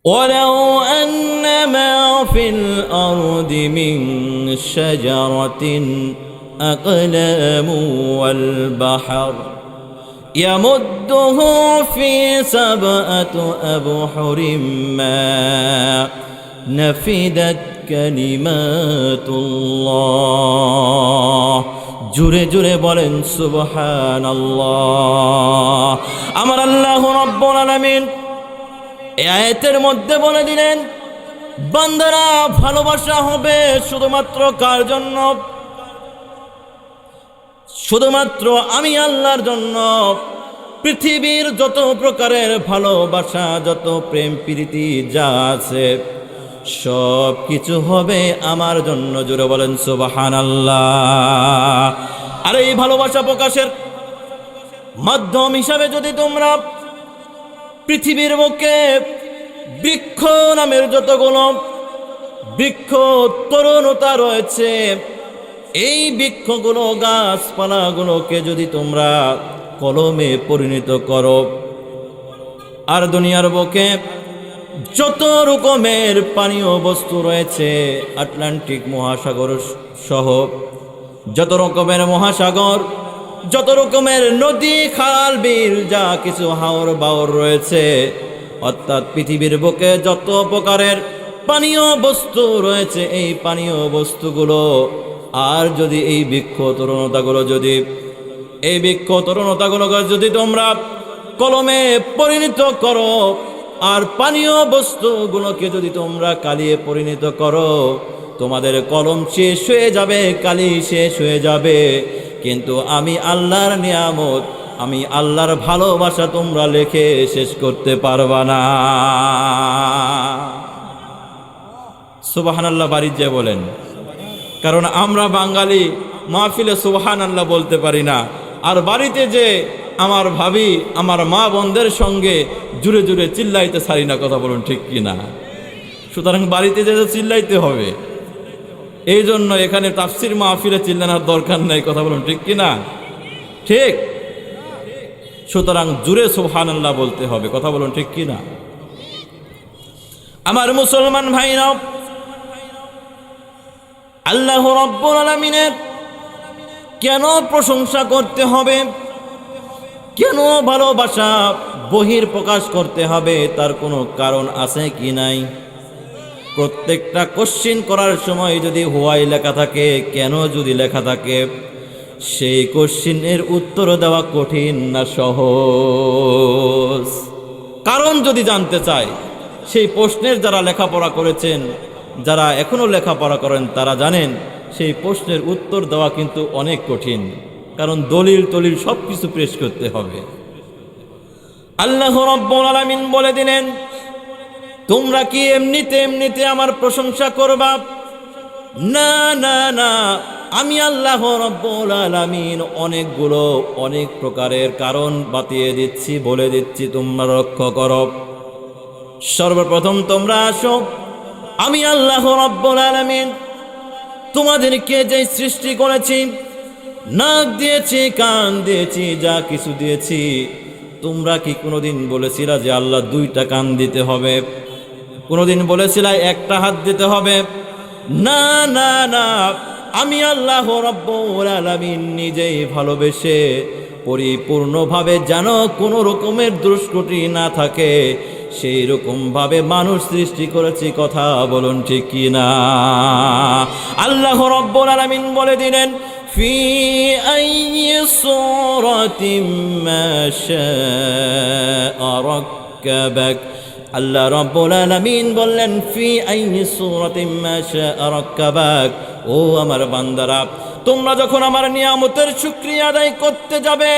ولو أن ما في الأرض من شجرة أقلام والبحر يمده في 7 أبحر ما نفدت كلمات الله জুরে জুরে বলেন সুবহানাল্লাহ। আমার আল্লাহ রাব্বুল আলামিন এই আয়াতের মধ্যে বলে দিলেন, বান্দারা ভালোবাসা হবে শুধুমাত্র কার জন্য? শুধুমাত্র আমি আল্লাহর জন্য। পৃথিবীর যত প্রকারের ভালোবাসা, যত প্রেম প্রীতি যা আছে সব কিছু হবে আমার জন্য। জোরে বলেন সুবহানাল্লাহ। আর এই ভালোবাসা প্রকাশের মাধ্যম হিসাবে যদি তোমরা পৃথিবীর বুকে বৃক্ষ নামের যতগুলো বৃক্ষ তরুণতা রয়েছে, এই বৃক্ষগুলো গাছপালাগুলোকে যদি তোমরা কলমে পরিণত করো, আর দুনিয়ার বুকে যত রকমের পানীয় বস্তু রয়েছে, আটলান্টিক মহাসাগর সহ যত রকমের মহাসাগর, যত রকমের নদী খাল বিল যা কিছু হাওর বাওর রয়েছে, অর্থাৎ পৃথিবীর বুকে যত প্রকারের পানীয় বস্তু রয়েছে, এই পানীয় বস্তুগুলো আর যদি এই বৃক্ষ তরুণতাগুলো যদি তোমরা কলমে পরিণত করো, আর পানীয় বস্তুগুলোকে যদি তোমরা কালিয়ে পরিণত করো, তোমাদের কলম শেষ হয়ে যাবে, কালি শেষ হয়ে যাবে, কিন্তু আমি আল্লাহর নিয়ামত, আমি আল্লাহর ভালোবাসা তোমরা লেখে শেষ করতে পারবা না। সুবহানাল্লাহ বাড়ির যে বলেন, কারণ আমরা বাঙালি মাহফিলে সুবহানাল্লাহ বলতে পারি না, আর বাড়িতে যে আমার ভাবি আমার মা বোনদের সঙ্গে জুড়ে জুড়ে চিল্লাইতে ছাড়ি না। কথা বলুন ঠিক কি না? সুতরাং বাড়িতে যে চিল্লাইতে হবে, এই জন্য এখানে তাফসির মাহফিলে চিল্লানোর দরকার নাই। কথা বলুন ঠিক কি না? ঠিক। সুতরাং জুড়ে সুবহানাল্লাহ বলতে হবে। কথা বলুন ঠিক কি না? আমার মুসলমান ভাইরা, আল্লাহ রাব্বুল আলামিনের কেন প্রশংসা করতে হবে, কেন ভালোবাসা বহির প্রকাশ করতে হবে, তার কোনো কারণ আছে কি নাই? প্রত্যেকটা কোশ্চিন করার সময় যদি হোয়াই লেখা থাকে, কেন যদি লেখা থাকে, সেই কোশ্চিনের উত্তর দেওয়া কঠিন না সহজ? কারণ যদি জানতে চায়, সেই প্রশ্নের যারা লেখাপড়া করেছেন, যারা এখনো লেখাপড়া করেন, তারা জানেন সেই প্রশ্নের উত্তর দেওয়া কিন্তু অনেক কঠিন। কারণ দলিল টলিল সব কিছু পেশ করতে হবে। আল্লাহ রাব্বুল আলামিন বলে দিলেন, তোমরা কি এমনিতে আমার প্রশংসা করবা? না না না, আমি আল্লাহ রাব্বুল আলামিন অনেক প্রকারের কারণ বাতিয়ে দিচ্ছি, বলে দিচ্ছি, তোমরা লক্ষ্য করো। সর্বপ্রথম তোমরা আসো, আমি আল্লাহ রাব্বুল আলামিন তোমাদেরকে যে সৃষ্টি করেছি, নাক দিয়েছি, কান দিয়েছি, যা কিছু দিয়েছি, তোমরা কি কোনোদিন বলেছিলা যে আল্লাহ 2টা কান দিতে হবে? কোনোদিন বলেছিলা 1টা হাত দিতে হবে? না না না, আমি আল্লাহ রাব্বুল আলামিন নিজেই ভালোবেসে পরিপূর্ণভাবে যেন কোনো রকমের দুষ্কৃতি না থাকে, সেই রকমভাবে মানুষ সৃষ্টি করেছি। কথা বলুন ঠিক কি না? আল্লাহ রাব্বুল আলামিন বলে দিলেন, ফি আইয়ি সূরাতিন মা শাআ রাক্কাবাক। আল্লাহ রাব্বুল আলামিন বললেন, ফি আইয়ি সূরাতিন মা শাআ রাক্কাবাক। ও আমার বান্দারা, তোমরা যখন আমার নিয়ামতের শুকরিয়া আদায় করতে যাবে,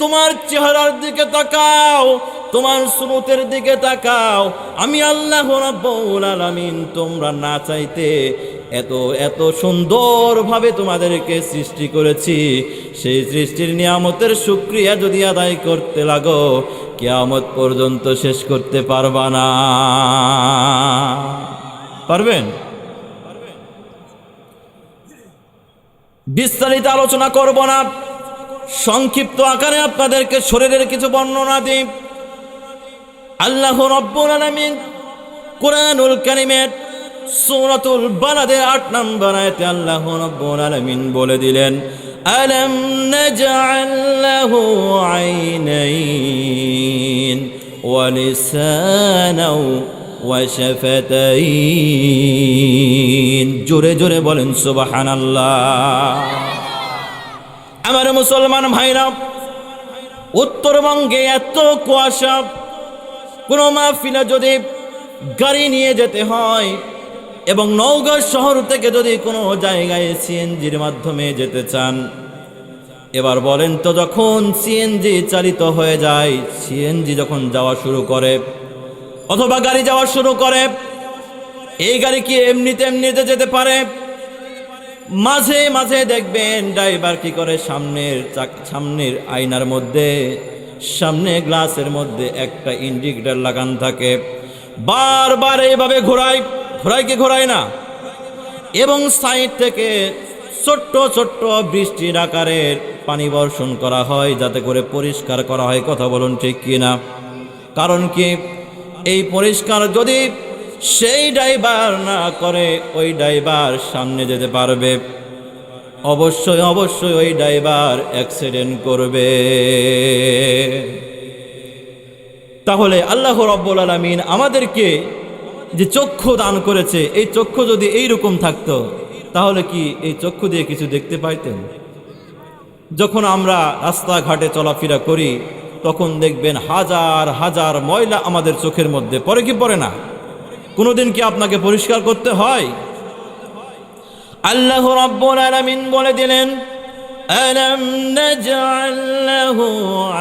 তোমার চেহারার দিকে তাকাও, তোমার সুরতের দিকে তাকাও। আমি আল্লাহ রাব্বুল আলামিন তোমরা না চাইতে এত সুন্দরভাবে তোমাদেরকে সৃষ্টি করেছি, সেই সৃষ্টির নিয়ামতের শুকরিয়া যদি আদায় করতে লাগো, কিয়ামত পর্যন্ত শেষ করতে পারবা না। পারবেন? বিস্তারিত আলোচনা করব না, সংক্ষিপ্ত আকারে আপনাদেরকে শরীরের কিছু বর্ণনা দিই। আল্লাহ রাব্বুল আলামিন কুরআনুল কারীমের সূরাতুল বালাদের ৮ নম্বর আয়াতে আল্লাহ রাব্বুল আলামিন বলে দিলেন, আলাম নাজআল লাহু আইনাইন ওয়া লিসানাও ওয়া শাফাতাইন। জোরে জোরে বলেন সুবহানাল্লাহ। আমার মুসলমান ভাইরা, উত্তরবঙ্গে এত কুয়াশা, কোনো মাহফিলে যদি গাড়ি নিয়ে যেতে হয় এবং নওগাঁ শহর থেকে যদি কোনো জায়গায় সিএনজির মাধ্যমে যেতে চান, এবার বলেন তো, যখন সিএনজি চালিত হয়ে যায়, সিএনজি যখন যাওয়া শুরু করে অথবা গাড়ি যাওয়া শুরু করে, এই গাড়ি কি এমনিতে এমনিতে যেতে পারে? মাঝে মাঝে দেখবেন ড্রাইভার কি করে, সামনের আয়নার মধ্যে, সামনে গ্লাসের মধ্যে একটা ইন্ডিকেটর লাগানো থাকে, বারবার এইভাবে ঘোরায় কি ঘোরায় না? এবং সাইড থেকে ছোট্ট ছোট্ট বৃষ্টির আকারের পানি বর্ষণ করা হয়, যাতে করে পরিষ্কার করা হয়। কথা বলুন ঠিক কিনা? কারণ কি, এই পরিষ্কার যদি সেই ড্রাইভার না করে, ওই ড্রাইভার সামনে যেতে পারবে, অবশ্যই অবশ্যই ওই ড্রাইভার অ্যাক্সিডেন্ট করবে। তাহলে আল্লাহ রাব্বুল আলামিন আমাদেরকে যে চক্ষু দান করেছে, এই চক্ষু যদি এইরকম থাকতো, তাহলে কি এই চক্ষু দিয়ে কিছু দেখতে পাইতেন? যখন আমরা রাস্তাঘাটে চলাফেরা করি, তখন দেখবেন হাজার হাজার ময়লা আমাদের চোখের মধ্যে পড়ে কি পড়ে না? কোনোদিন কি আপনাকে পরিষ্কার করতে হয়? আল্লাহ রাব্বুল আলামিন বলে দিলেন, আলাম নাজআল লাহু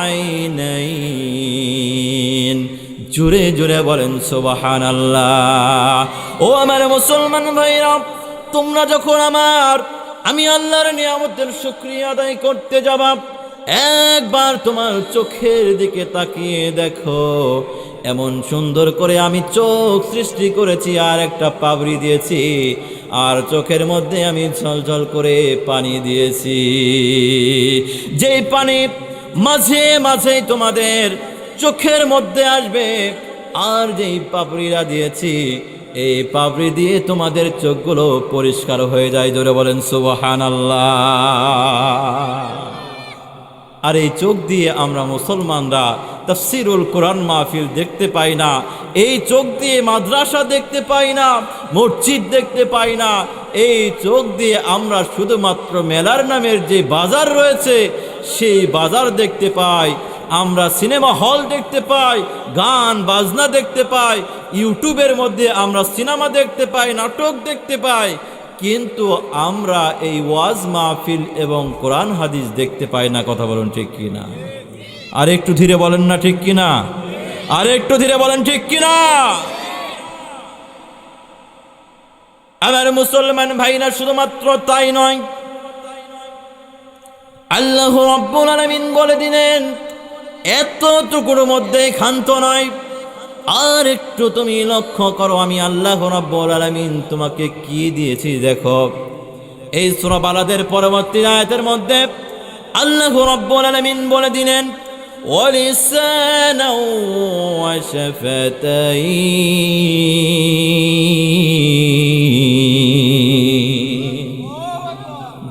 আইনাইন। জোরে জোরে বলেন সুবহানাল্লাহ। ও আমার মুসলমান ভাইরা, তোমরা যখন আমি আল্লাহর নিয়ামতের শুকরিয়া আদায় করতে যাবা, একবার তোমার চোখের দিকে তাকিয়ে দেখো, এমন সুন্দর করে আমি চোখ সৃষ্টি করেছি, আর একটা পাবড়ি দিয়েছি, আর চোখের মধ্যে আমি ঝলঝল করে পানি দিয়েছি। যেই পানি মাঝে মাঝে তোমাদের চোখের মধ্যে আসবে, আর যেই পাপড়িরা দিয়েছি, এই পাপড়ি দিয়ে তোমাদের চোখগুলো পরিষ্কার হয়ে যায়। জোরে বলেন সুবহানাল্লাহ। আর এই চোখ দিয়ে আমরা মুসলমানরা তাফসীরুল কোরআন মাহফিল দেখতে পাই না, এই চোখ দিয়ে মাদ্রাসা দেখতে পাই না, মসজিদ দেখতে পাই না, এই চোখ দিয়ে আমরা শুধুমাত্র মেলার নামের যে বাজার রয়েছে, সেই বাজার দেখতে পাই, আমরা সিনেমা হল দেখতে পাই, গান বাজনা দেখতে পাই, ইউটিউবের মধ্যে আমরা সিনেমা দেখতে পাই, নাটক দেখতে পাই, কিন্তু আমরা এই ওয়াজ মাহফিল এবং কোরআন হাদিস দেখতে পাই না। কথা বলুন ঠিক কিনা? আর একটু ধীরে বলেন না ঠিক কিনা? আর একটু ধীরে বলেন ঠিক কিনা? আমার মুসলমান ভাইরা, শুধুমাত্র তাই নয়, আল্লাহ রাব্বুল আলামিন বলে দিলেন, এতটুকুর মধ্যে ক্ষান্ত নয়, আর একটু তুমি লক্ষ্য করো, আমি আল্লাহ রাব্বুল আলামিন তোমাকে কি দিয়েছি দেখো। এই সূরা বালাদের পরবর্তী আয়াতের মধ্যে আল্লাহ রাব্বুল আলামিন বলে দিলেন, ওয়ালিসানাও ওয়া শাফাতাইন।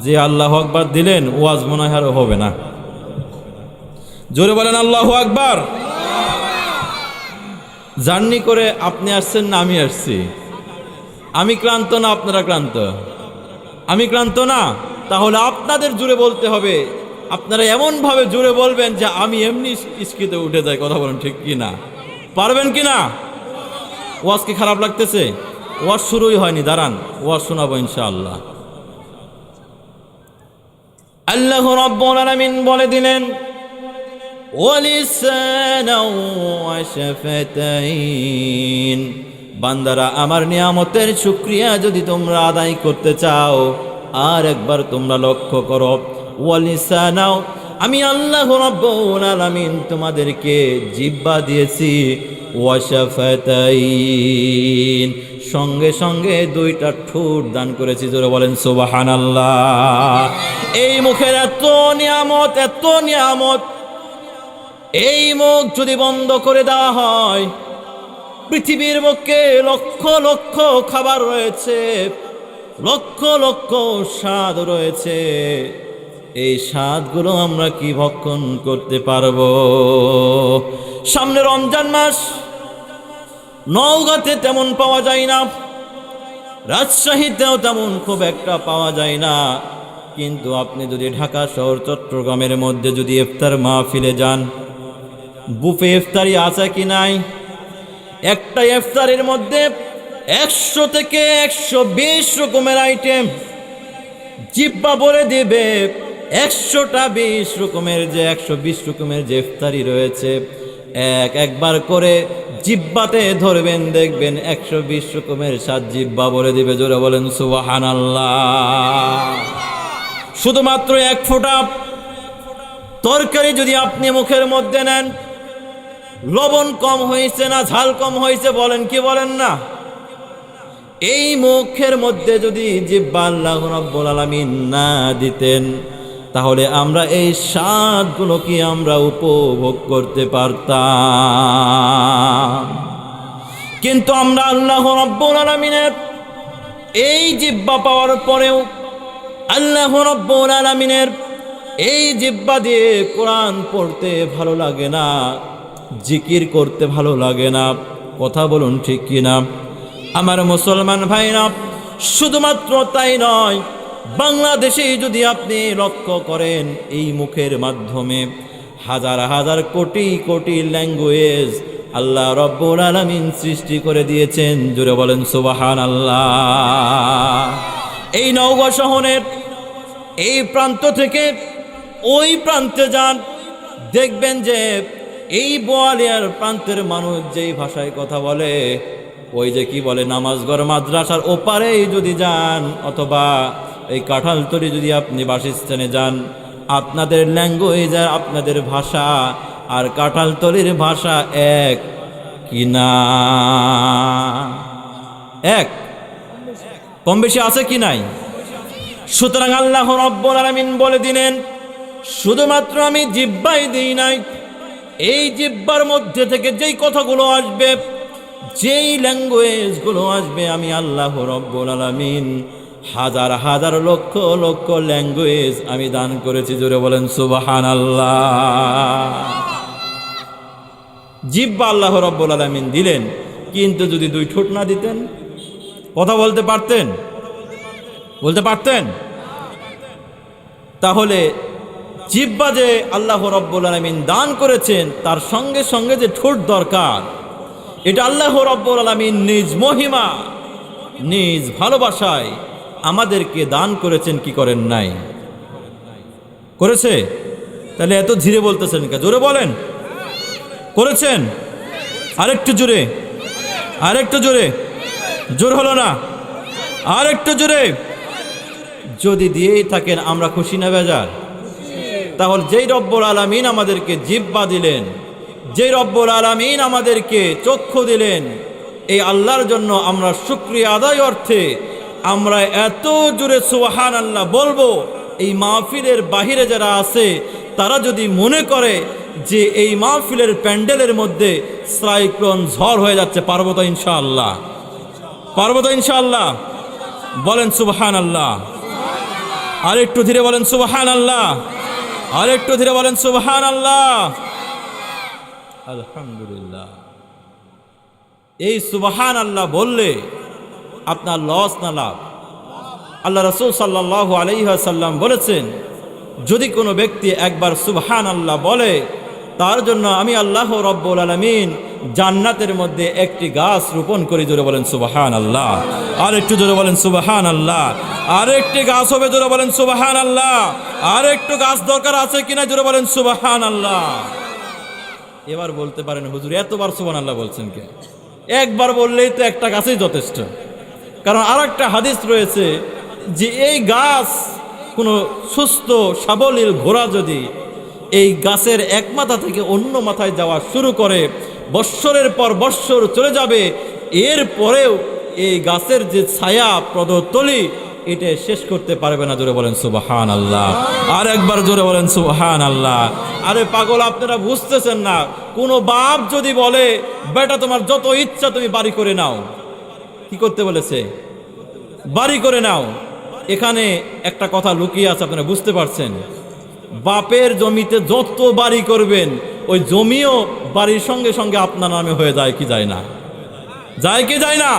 যে আল্লাহু আকবার দিলেন, ওয়াজ মনে হয় আর হবে না। জোরে বলেন আল্লাহু আকবার। জার্নি করে আপনি আসছেন না আমি আসছি? আমি ক্লান্ত না আপনারা ক্লান্ত? আমি ক্লান্ত না? তাহলে আপনাদের জুড়ে বলতে হবে, আপনারা এমনভাবে জুড়ে বলবেন যে আমি এমনি ইস্কিতে উঠে যাই। কথা বলেন ঠিক কি না? পারবেন কি না? ওয়াজ কি খারাপ লাগতেছে? ওয়াজ শুরুই হয়নি, দাঁড়ান, ওয়াজ শোনাবো ইনশাআল্লাহ। আল্লাহ রাব্বুল আলামিন বলে দিলেন, ওয়ালিসানাও ওয়া শাফাতাইন। বান্দারা, আমার নিয়ামতের শুকরিয়া যদি তোমরা আদায় করতে চাও, আর একবার তোমরা লক্ষ্য করো, ওয়ালিসানাও, আমি আল্লাহ রাব্বুল আলামিন তোমাদেরকে জিহ্বা দিয়েছি, ওয়া শাফাতাইন, সঙ্গে সঙ্গে দুইটা ঠোঁট দান করেছি। জোরে বলেন সুবহানাল্লাহ। এই মুখের এত নিয়ামত, এত নিয়ামত, এই মুখ যদি বন্ধ করে দেওয়া হয়, পৃথিবীর বুকে লক্ষ লক্ষ খাবার রয়েছে, লক্ষ লক্ষ স্বাদ রয়েছে। এই স্বাদগুলো আমরা কি ভক্ষণ করতে পারবো? সামনে রমজান মাস, নওগাঁতে তেমন পাওয়া যায় না, রাজশাহীতেও তেমন খুব একটা পাওয়া যায় না। কিন্তু আপনি যদি ঢাকা শহর চট্টগ্রামের মধ্যে যদি ইফতার মাহফিলে যান, বুফে ইফতারি আছে কি নাই? একটা ইফতারের মধ্যে 100 থেকে 120 রকমের আইটেম। জিব্বা বলে দিবে 100টা 20 রকমের, যে 120 রকমের যে ইফতারি রয়েছে, একবার করে জিব্বাতে ধরবেন, দেখবেন 120 রকমের স্বাদ জিব্বা বলে দিবে। জোরে বলেন সুবহানাল্লাহ। শুধুমাত্র 1 ফোঁটা তরকারি যদি আপনি মুখের মধ্যে নেন, লবণ কম হয়েছে না ঝাল কম হয়েছে বলেন কি বলেন না? এই মুখের মধ্যে যদি জিহ্বা আল্লাহ রাব্বুল আলামিন না দিতেন, তাহলে আমরা এই স্বাদগুলো কি আমরা উপভোগ করতে পারতাম? কিন্তু আমরা আল্লাহ রাব্বুল আলামিনের এই জিহ্বা পাওয়ার পরেও আল্লাহ রাব্বুল আলামিনের এই জিহ্বা দিয়ে কোরআন পড়তে ভালো লাগে না, জিকির করতে ভালো লাগে না। কথা বলুন ঠিক কিনা আমার মুসলমান ভাইরা? শুধুমাত্র তাই নয়, বাংলাদেশে যদি আপনি লক্ষ্য করেন, এই মুখের মাধ্যমে হাজার হাজার কোটি কোটি ল্যাঙ্গুয়েজ আল্লাহ রাব্বুল আলামিন সৃষ্টি করে দিয়েছেন। জুড়ে বলেন সুবহানাল্লাহ। এই নওগাঁ শহরের এই প্রান্ত থেকে ওই প্রান্তে যান, দেখবেন যে এই বোয়ালিয়ার প্রান্তের মানুষ যেই ভাষায় কথা বলে, ওই যে কি বলে নামাজঘর মাদ্রাসার ওপারেই যদি যান, অথবা এই কাঁঠালতলি যদি আপনি বাসস্থানে যান, আপনাদের ল্যাঙ্গুয়েজ আর আপনাদের ভাষা আর কাঁঠালতলির ভাষা এক কিনা? এক কম বেশি আছে কি নাই? সুতরাং আল্লাহ রাব্বুল আলামিন বলে দিলেন, শুধুমাত্র আমি জিহ্বাই দিই নাই, এই জিহ্বার মধ্যে থেকে যেই কথাগুলো আসবে, যেই ল্যাঙ্গুয়েজগুলো আসবে, আমি আল্লাহ রাব্বুল আলামিন হাজার হাজার লক্ষ লক্ষ ল্যাঙ্গুয়েজ আমি দান করেছি। জোরে বলেন সুবহানাল্লাহ। জিহ্বা আল্লাহ রাব্বুল আলামিন দিলেন, কিন্তু যদি 2 ঠোঁট না দিতেন, কথা বলতে পারতেন? বলতে পারতেন? তাহলে জিহ্বা যে আল্লাহ রাব্বুল আলামিন দান করেছেন, তার সঙ্গে সঙ্গে যে ঠোঁট দরকার, এটা আল্লাহ রাব্বুল আলামিন নিজ মহিমা, নিজ ভালোবাসায় আমাদেরকে দান করেছেন, কি করেন নাই? করেছে। তাহলে এত ধীরে বলতেছেন কে? জোরে বলেন। করেছেন? আরেকটু জোরে, আরেকটু জোরে। জোর হলো না, আরেকটু জোরে। যদি দিয়েই থাকেন, আমরা খুশি না বেজার? তাহলে যেই রব্বুল আলামিন আমাদেরকে জিহ্বা দিলেন, যেই রব্বুল আলামিন আমাদেরকে চক্ষু দিলেন, এই আল্লাহর জন্য আমরা শুকরিয়া আদায় অর্থে আমরা এত জোরে সুবহানাল্লাহ বলবো, এই মাহফিলের বাহিরে যারা আছে তারা যদি মনে করে যে এই মাহফিলের প্যান্ডেলের মধ্যে সাইক্লোন ঝড় হয়ে যাচ্ছে, পারবো তো ইনশাআল্লাহ? পারবো তো ইনশাআল্লাহ? বলেন সুবহানাল্লাহ। আরেকটু ধীরে বলেন সুবহানাল্লাহ, আরেকটু ধীরে বলেন সুবহানাল্লাহ। আলহামদুলিল্লাহ। এই সুবহানাল্লাহ বললে আপনার লস না লাভ? আল্লাহ রাসূল সাল্লাল্লাহু আলাইহি ওয়াসাল্লাম বলেছেন, যদি কোনো ব্যক্তি একবার সুবহানাল্লাহ বলে, তার জন্য আমি আল্লাহ রাব্বুল আলামিন জান্নাতের মধ্যে একটি গাছ রোপণ করি। জোরে বলেন সুবহানাল্লাহ। আর একটু জোরে বলেন সুবহানাল্লাহ। আর একটি গাছ হবে, জোরে বলেন সুবহানাল্লাহ। আর একটু গাছ দরকার আছে কিনা? জোরে বলেন সুবহানাল্লাহ। এবার বলতে পারেন, হুজুর এতবার সুবহানাল্লাহ বলছেন কে? একবার বললেই তো একটা গাছই যথেষ্ট। কারণ আর একটা হাদিস রয়েছে যে এই গাছ, কোনো সুস্থ সাবলীল ঘোড়া যদি এই গাছের এক মাথা থেকে অন্য মাথায় যাওয়া শুরু করে, বৎসরের পর বৎসর চলে যাবে, এর পরেও এই গাছের যে ছায়া পদতলি, এটা শেষ করতে পারবে না। জোরে বলেন সুবহানাল্লাহ। আর একবার জোরে বলেন সুবহানাল্লাহ। আরে পাগল, আপনারা বুঝতেছেন না? কোনো বাপ যদি বলে বেটা তোমার যত ইচ্ছা তুমি বাড়ি করে নাও, কি করতে বলেছে? বাড়ি করে নাও। এখানে একটা কথা লুকিয়ে আছে, আপনারা বুঝতে পারছেন? বাপের জমিতে যত বাড়ি করবেন ওই জমিও বাড়ির সঙ্গে সঙ্গে আপনার নামে হয়ে যায় কি যায় না? যায় কি যায় না?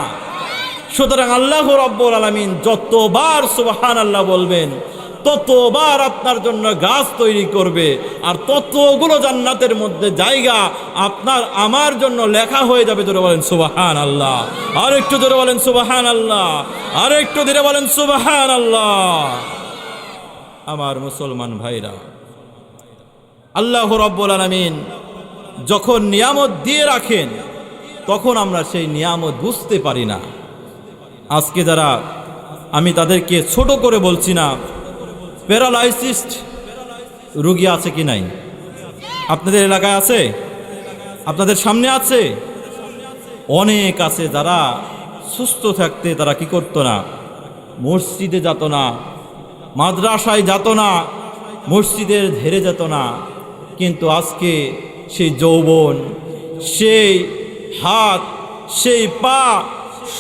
সুতরাং আল্লাহ রাব্বুল আলামিন যতবার সুবহানাল্লাহ বলবেন ততবার আপনার জন্য গাছ তৈরি করবে, আর ততগুলো জান্নাতের মধ্যে জায়গা আপনার আমার জন্য লেখা হয়ে যাবে। জোরে বলেন সুবহানাল্লাহ। আর একটু জোরে বলেন সুবহানাল্লাহ। আর একটু ধীরে বলেন সুবহানাল্লাহ। আমার মুসলমান ভাইরা, আল্লাহ রাব্বুল আলামিন যখন নিয়ামত দিয়ে রাখেন তখন আমরা সেই নিয়ামত বুঝতে পারি না। আজকে যারা, আমি তাদেরকে ছোট করে বলছি না, প্যারালাইসিস রোগী আছে কি নাই? আপনাদের এলাকায় আছে? আপনাদের সামনে আছে? অনেক আছে যারা সুস্থ থাকতে তারা কি করতো না? মসজিদে যেত না, মাদ্রাসায় যেত না, মসজিদের ধারে যেত না, কিন্তু আজকে সেই যৌবন, সেই হাত, সেই পা,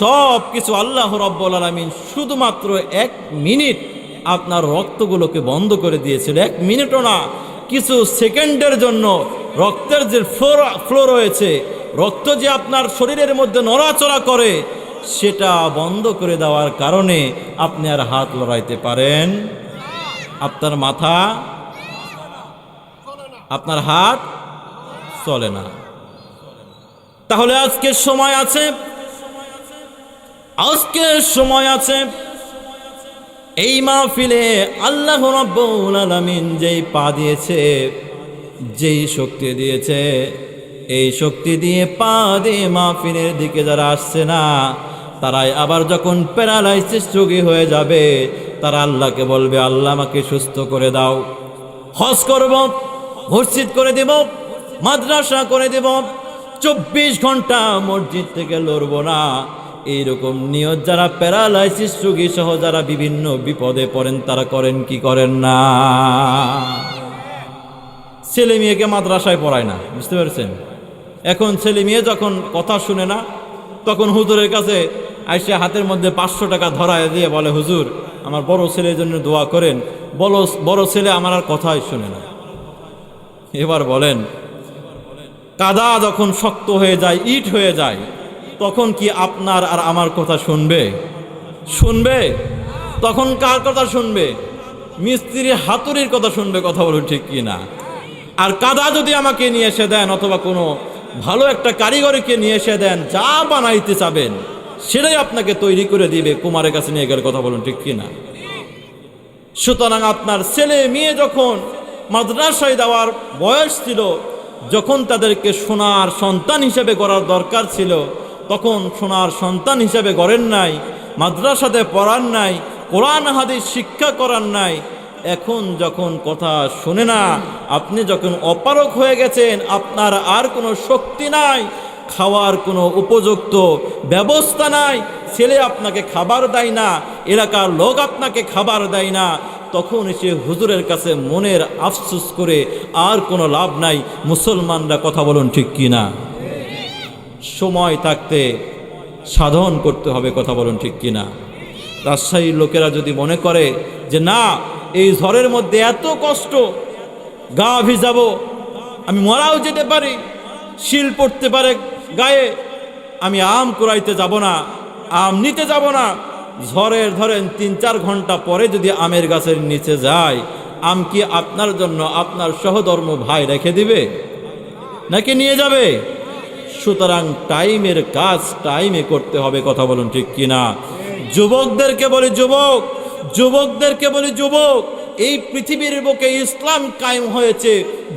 সব কিছু আল্লাহ রাব্বুল আলামিন শুধুমাত্র 1 মিনিট আপনার রক্তগুলোকে বন্ধ করে দিয়েছিল। 1 মিনিটও না, কিছু সেকেন্ডের জন্য রক্তের যে ফ্লো রয়েছে, রক্ত যে আপনার শরীরের মধ্যে নড়াচড়া করে, সেটা বন্ধ করে দেওয়ার কারণে আপনি আর হাত লড়াইতে পারেন, আপনার মাথা, আপনার হাত চলে না। তাহলে আজকে সময় আছে, আজকে সময় আছে এই মাহফিলে আল্লাহ রাব্বুল আলামিন যেই পা দিয়েছে, যেই শক্তি দিয়েছে, এই শক্তি দিয়ে পা দিয়ে মাহফিলের দিকে যারা আসছে না, তারাই আবার যখন প্যারালাইসিস রোগী হয়ে যাবে, তারা আল্লাহকে বলবে আল্লাহ আমাকে সুস্থ করে দাও, হজ করব, মসজিদ করে দেব, মাদ্রাসা করে দেব, 24 ঘন্টা মসজিদ থেকে লড়ব না। এইরকম নিয়ত যারা প্যারালাইসিস রোগী সহ যারা বিভিন্ন বিপদে পড়েন তারা করেন কি করেন না? ছেলে মেয়েকে মাদ্রাসায় পড়ায় না, বুঝতে পারছেন? এখন ছেলে মেয়ে যখন কথা শুনে না, তখন হুজুরের কাছে আইসে হাতের মধ্যে 500 টাকা ধরায় দিয়ে বলে, হুজুর আমার বড় ছেলের জন্য দোয়া করেন, বড় ছেলে আমার আর কথাই শুনে না। এবার বলেন, কাদা যখন শক্ত হয়ে যায়, ইট হয়ে যায়, তখন কি আপনার আর আমার কথা শুনবে? শুনবে? তখন কার কথা শুনবে? মিস্ত্রির হাতুড়ির কথা শুনবে। কথা বলুন ঠিক কি না? আর কাদা যদি আমাকে নিয়ে এসে দেন, অথবা কোনো ভালো একটা কারিগরকে নিয়ে এসে দেন, যা বানাইতে চাবেন সেটাই আপনাকে তৈরি করে দিবে কুমারের কাছে নিয়ে গেলে। কথা বলুন ঠিক কি না? সুতরাং আপনার ছেলে মেয়ে যখন মাদ্রাসায় দেওয়ার বয়স ছিল, যখন তাদেরকে সোনার সন্তান হিসেবে গড়ার দরকার ছিল, তখন সোনার সন্তান হিসেবে গড়েন নাই, মাদ্রাসাতে পড়ান নাই, কোরআন হাদিস শিক্ষা করান নাই। এখন যখন কথা শোনে না, আপনি যখন অপারক হয়ে গেছেন, আপনার আর কোনো শক্তি নাই, খাওয়ার কোনো উপযুক্ত ব্যবস্থা নাই, ছেলে আপনাকে খাবার দেয় না, এলাকার লোক আপনাকে খাবার দেয় না, তখন এসে হুজুরের কাছে মনের আফসোস করে আর কোনো লাভ নাই। মুসলমানরা কথা বলুন ঠিক কি না? সময় থাকতে সাধন করতে হবে। কথা বলুন ঠিক কি না? রাজশাহীর লোকেরা যদি মনে করে যে না, এই ঝড়ের মধ্যে এত কষ্ট, গা ভিজাবো, আমি মরাও যেতে পারি, শিল পড়তে পারে গায়ে, আমি আম কুড়াইতে যাব না, আম নিতে যাব না, ঝড়ের ধরেন 3-4 ঘন্টা পরে যদি আমের গাছের নিচে যায়, আম কি আপনার জন্য আপনার সহধর্ম ভাই রেখে দিবে নাকি নিয়ে যাবে? সুতরাং টাইমের কাজ টাইমে করতে হবে। কথা বলুন ঠিক কিনা? যুবকদেরকে বলি যুবক, যুবকদেরকে বলি যুবক, এই পৃথিবীর বুকে ইসলাম কায়েম হয়েছে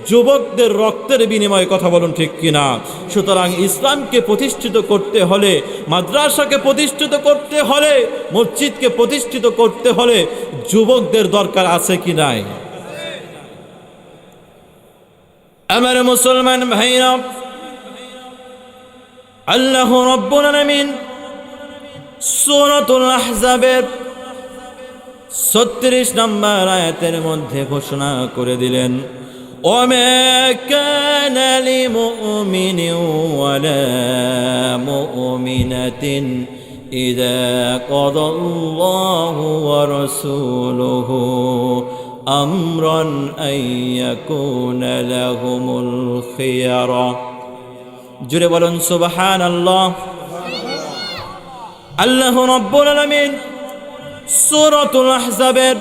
যুবকদের রক্তের বিনিময়ে। কথা বলুন ঠিক কিনা? সুতরাং ইসলামকে প্রতিষ্ঠিত করতে হলে, মাদ্রাসাকে প্রতিষ্ঠিত করতে হলে, মসজিদকে প্রতিষ্ঠিত করতে হলে যুবকদের দরকার আছে কি নাই? আমার মুসলমান ভাইরা, আল্লাহ রাব্বুল আলামিন সূরাতুল আহজাবের 36 নম্বর আয়াতের মধ্যে ঘোষণা করে দিলেন, ওমা কানা লিমুমিনিন ওয়ালা মুমিনাতিন ইযা কাদাল্লাহু ওয়া রাসূলুহু আমরান আইয়াকুনা লাহুমুল খিয়ারা। জুড়ে বলুন সুবহানাল্লাহ। আল্লাহ রাব্বুল আলামিন সূরাতুল আহজাবের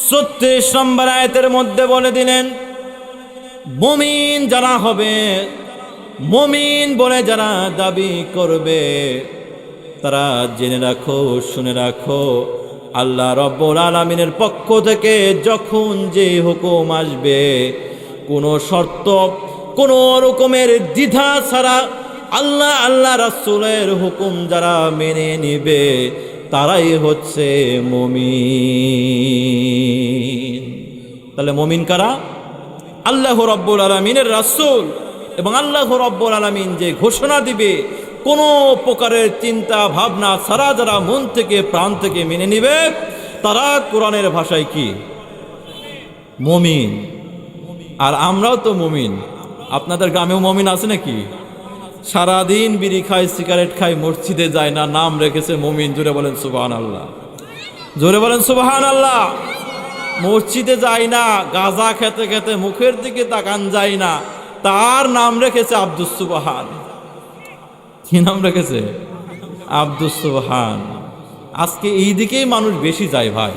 36 নম্বর আয়াতের মধ্যে বলে দিলেন, মুমিন যারা হবে, মুমিন বলে যারা দাবি করবে, তারা জেনে রাখো, শুনে রাখো, আল্লাহ রাব্বুল আলামিনের পক্ষ থেকে যখন যে হুকুম আসবে, কোনো শর্ত, কোনো রকমের দ্বিধা ছাড়া আল্লাহ রাসূলের হুকুম যারা মেনে নিবে, তারাই হচ্ছে মুমিন। তাহলে মুমিন কারা? আল্লাহ রাব্বুল আলামিনের রাসূল এবং আল্লাহ রাব্বুল আলামিন যে ঘোষণা দিবে, কোনো প্রকারের চিন্তা ভাবনা ছাড়া যারা মন থেকে প্রাণ থেকে মেনে নিবে, তারা কোরআনের ভাষায় কি? মুমিন। আর আমরাও তো মুমিন। আপনাদের গ্রামেও মুমিন আছে নাকি? সারাদিন বিড়ি খায়, সিগারেট খায়, মসজিদে যায় না, নাম রেখেছে মুমিন। জোরে বলেন সুবহানাল্লাহ, জোরে বলেন সুবহানাল্লাহ। মসজিদে যায় না, গাঁজা খেতে খেতে মুখের দিকে তাকান যায় না, তার নাম রেখেছে আব্দুস সুবহান। কি নাম রেখেছে? আব্দুস সুবহান। আজকে এই দিকেই মানুষ বেশি যায় ভাই।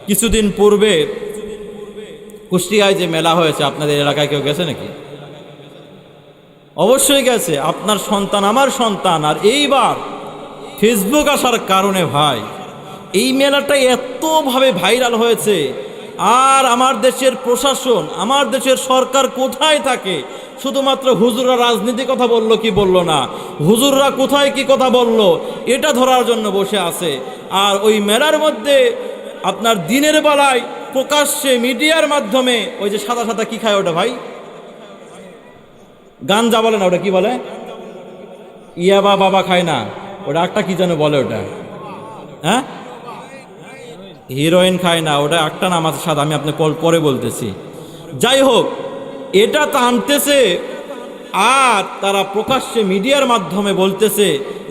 কিছুদিন পূর্বে কুষ্টিয়ায় যে মেলা হয়েছে, আপনাদের এলাকায় কেউ গেছে নাকি? অবশ্যই গেছে। আপনার সন্তান, আমার সন্তান। আর এইবার ফেসবুক আসার কারণে ভাই এই মেলাটা এতভাবে ভাইরাল হয়েছে। আর আমার দেশের প্রশাসন, আমার দেশের সরকার কোথায় থাকে? শুধুমাত্র হুজুররা রাজনীতি কথা বলল কি বলল না, হুজুররা কোথায় কি কথা বলল, এটা ধরার জন্য বসে আছে। আর ওই মেলার মধ্যে আপনার দিনের বেলায় প্রকাশ্যে মিডিয়ার মাধ্যমে ওই যে সাদা সাদা কি খায় ওটা ভাই? গাঞ্জা বলে না, ওটা কি বলে? ইয়াবা বাবা খায় না, ওটা একটা কি যেন বলে ওটা, হ্যাঁ হিরোইন খায় না, ওটা একটা নাম আছে সাদা, আমি আপনাকে পরে বলতেছি। যাই হোক, এটা টানতেছে আর তারা প্রকাশ্যে মিডিয়ার মাধ্যমে বলতেছে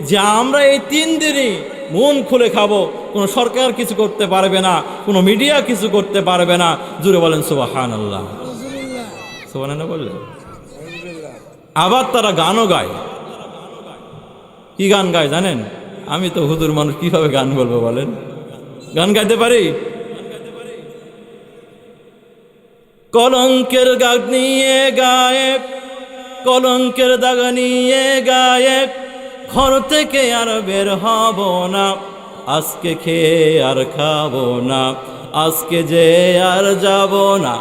যে আমরা এই 3 দিনই মন খুলে খাবো, কোনো সরকার কিছু করতে পারবে না, কোনো মিডিয়া কিছু করতে পারবে না। জুড়ে বলেন সুবহানাল্লাহ, সুবহানাল্লাহ বললেন। আবার তারা গানও গায়। কি গান গায় জানেন? আমি তো হুজুর মানুষ, কিভাবে গান বলবো বলেন? গান গাইতে পারি? কলঙ্কের দাগ নিয়ে গায়ে, কলঙ্কের দাগ নিয়ে গায়ে, ঘর থেকে আর বের হব না, আজকে খেয়ে আর খাবো না, আজকে যে আর যাব না,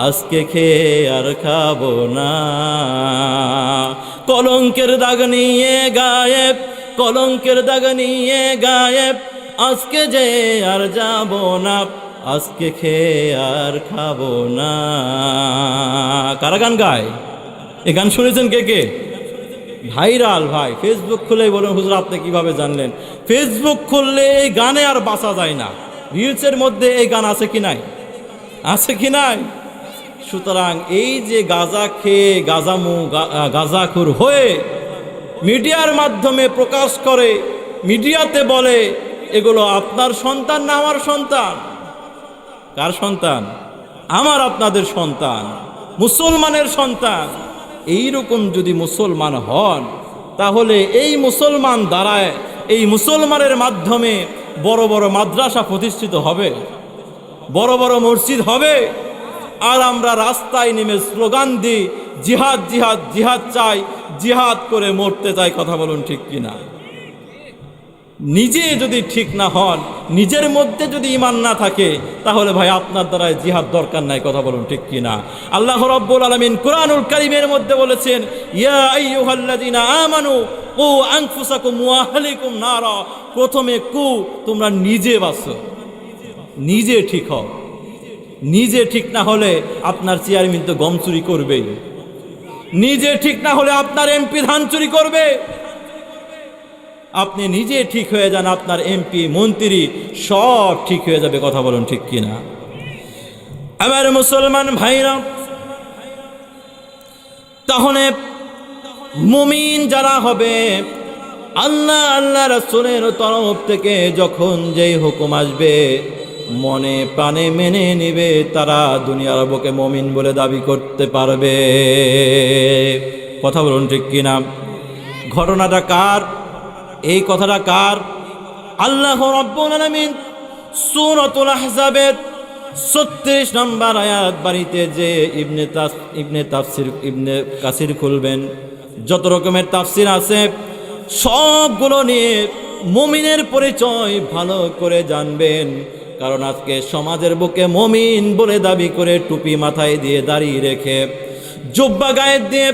আজকে খেয়ে আর খাবো না। কলঙ্কের দাগ নিয়ে গায়ে, কলঙ্কের দাগ নিয়ে গায়ে, আজকে যে আর যাব না, আজকে খেয়ে আর খাবো না। কারা গান গায়? এই গান শুনেছেন কে কে? ভাইরাল ভাই। ফেসবুক খুলেই বলুন হুজুর আপনি কিভাবে জানলেন? ফেসবুক খুললে এই গানে আর বাঁচা যায় না। রিলসের মধ্যে এই গান আছে কি নাই? আছে কি নাই? সুতরাং এই যে গাঁজা খেয়ে গাঁজাখুর হয়ে মিডিয়ার মাধ্যমে প্রকাশ করে, মিডিয়াতে বলে, এগুলো আপনার সন্তান না আমার সন্তান? কার সন্তান? আমার আপনাদের সন্তান, মুসলমানের সন্তান। এই রকম যদি মুসলমান হন, তাহলে এই মুসলমান দ্বারায়, এই মুসলমানের মাধ্যমে বড় বড় মাদ্রাসা প্রতিষ্ঠিত হবে, বড় বড় মসজিদ হবে। আর আমরা রাস্তায় নেমে স্লোগান দিই জিহাদ জিহাদ জিহাদ চাই, জিহাদ করে মরতে চাই। কথা বলুন ঠিক কিনা? নিজে যদি ঠিক না হন, নিজের মধ্যে যদি ঈমান না থাকে, তাহলে ভাই আপনার দ্বারাই জিহাদ দরকার নাই। কথা বলুন ঠিক কিনা? আল্লাহ রাব্বুল আলামিন কুরআনুল কারীমের মধ্যে বলেছেন, ইয়া আইয়ুহাল্লাযীনা আমানু কু আনফুসাকুম ওয়া আহলিকুম নারা। প্রথমে কু, তোমরা নিজে বাঁচো, নিজে ঠিক হও। নিজে ঠিক না হলে আপনার চেয়ারম্যান তো গম চুরি করবেই, নিজে ঠিক না হলে আপনার এমপি ধান চুরি করবে, আপনি নিজে ঠিক হয়ে যান, আপনার এমপি মন্ত্রী সব ঠিক হয়ে যাবে। কথা বলুন ঠিক কিনা? আমার মুসলমান ভাইরা, তাহলে মুমিন যারা হবে, আল্লাহ রাসূলের তরফ থেকে যখন যেই হুকুম আসবে মনে প্রাণে মেনে নেবে, তারা দুনিয়ার বুকে মুমিন বলে দাবি করতে পারবে। কথা বলুন ঠিক কিনা? ঘটনাটা কার? এই কথাটা কার? আল্লাহ রাব্বুল আলামিন সূরাতুল আহজাবের 36 নম্বর আয়াত বাড়িতে যে ইবনে কাসির খুলবেন, যত রকমের তাফসির আছে সবগুলো নিয়ে মুমিনের পরিচয় ভালো করে জানবেন। কারণ আজকে সমাজের বুকে মুমিন বলে দাবি করে টুপি মাথায় দিয়ে দাঁড়িয়ে রেখে জুব্বা গায়ে দিয়ে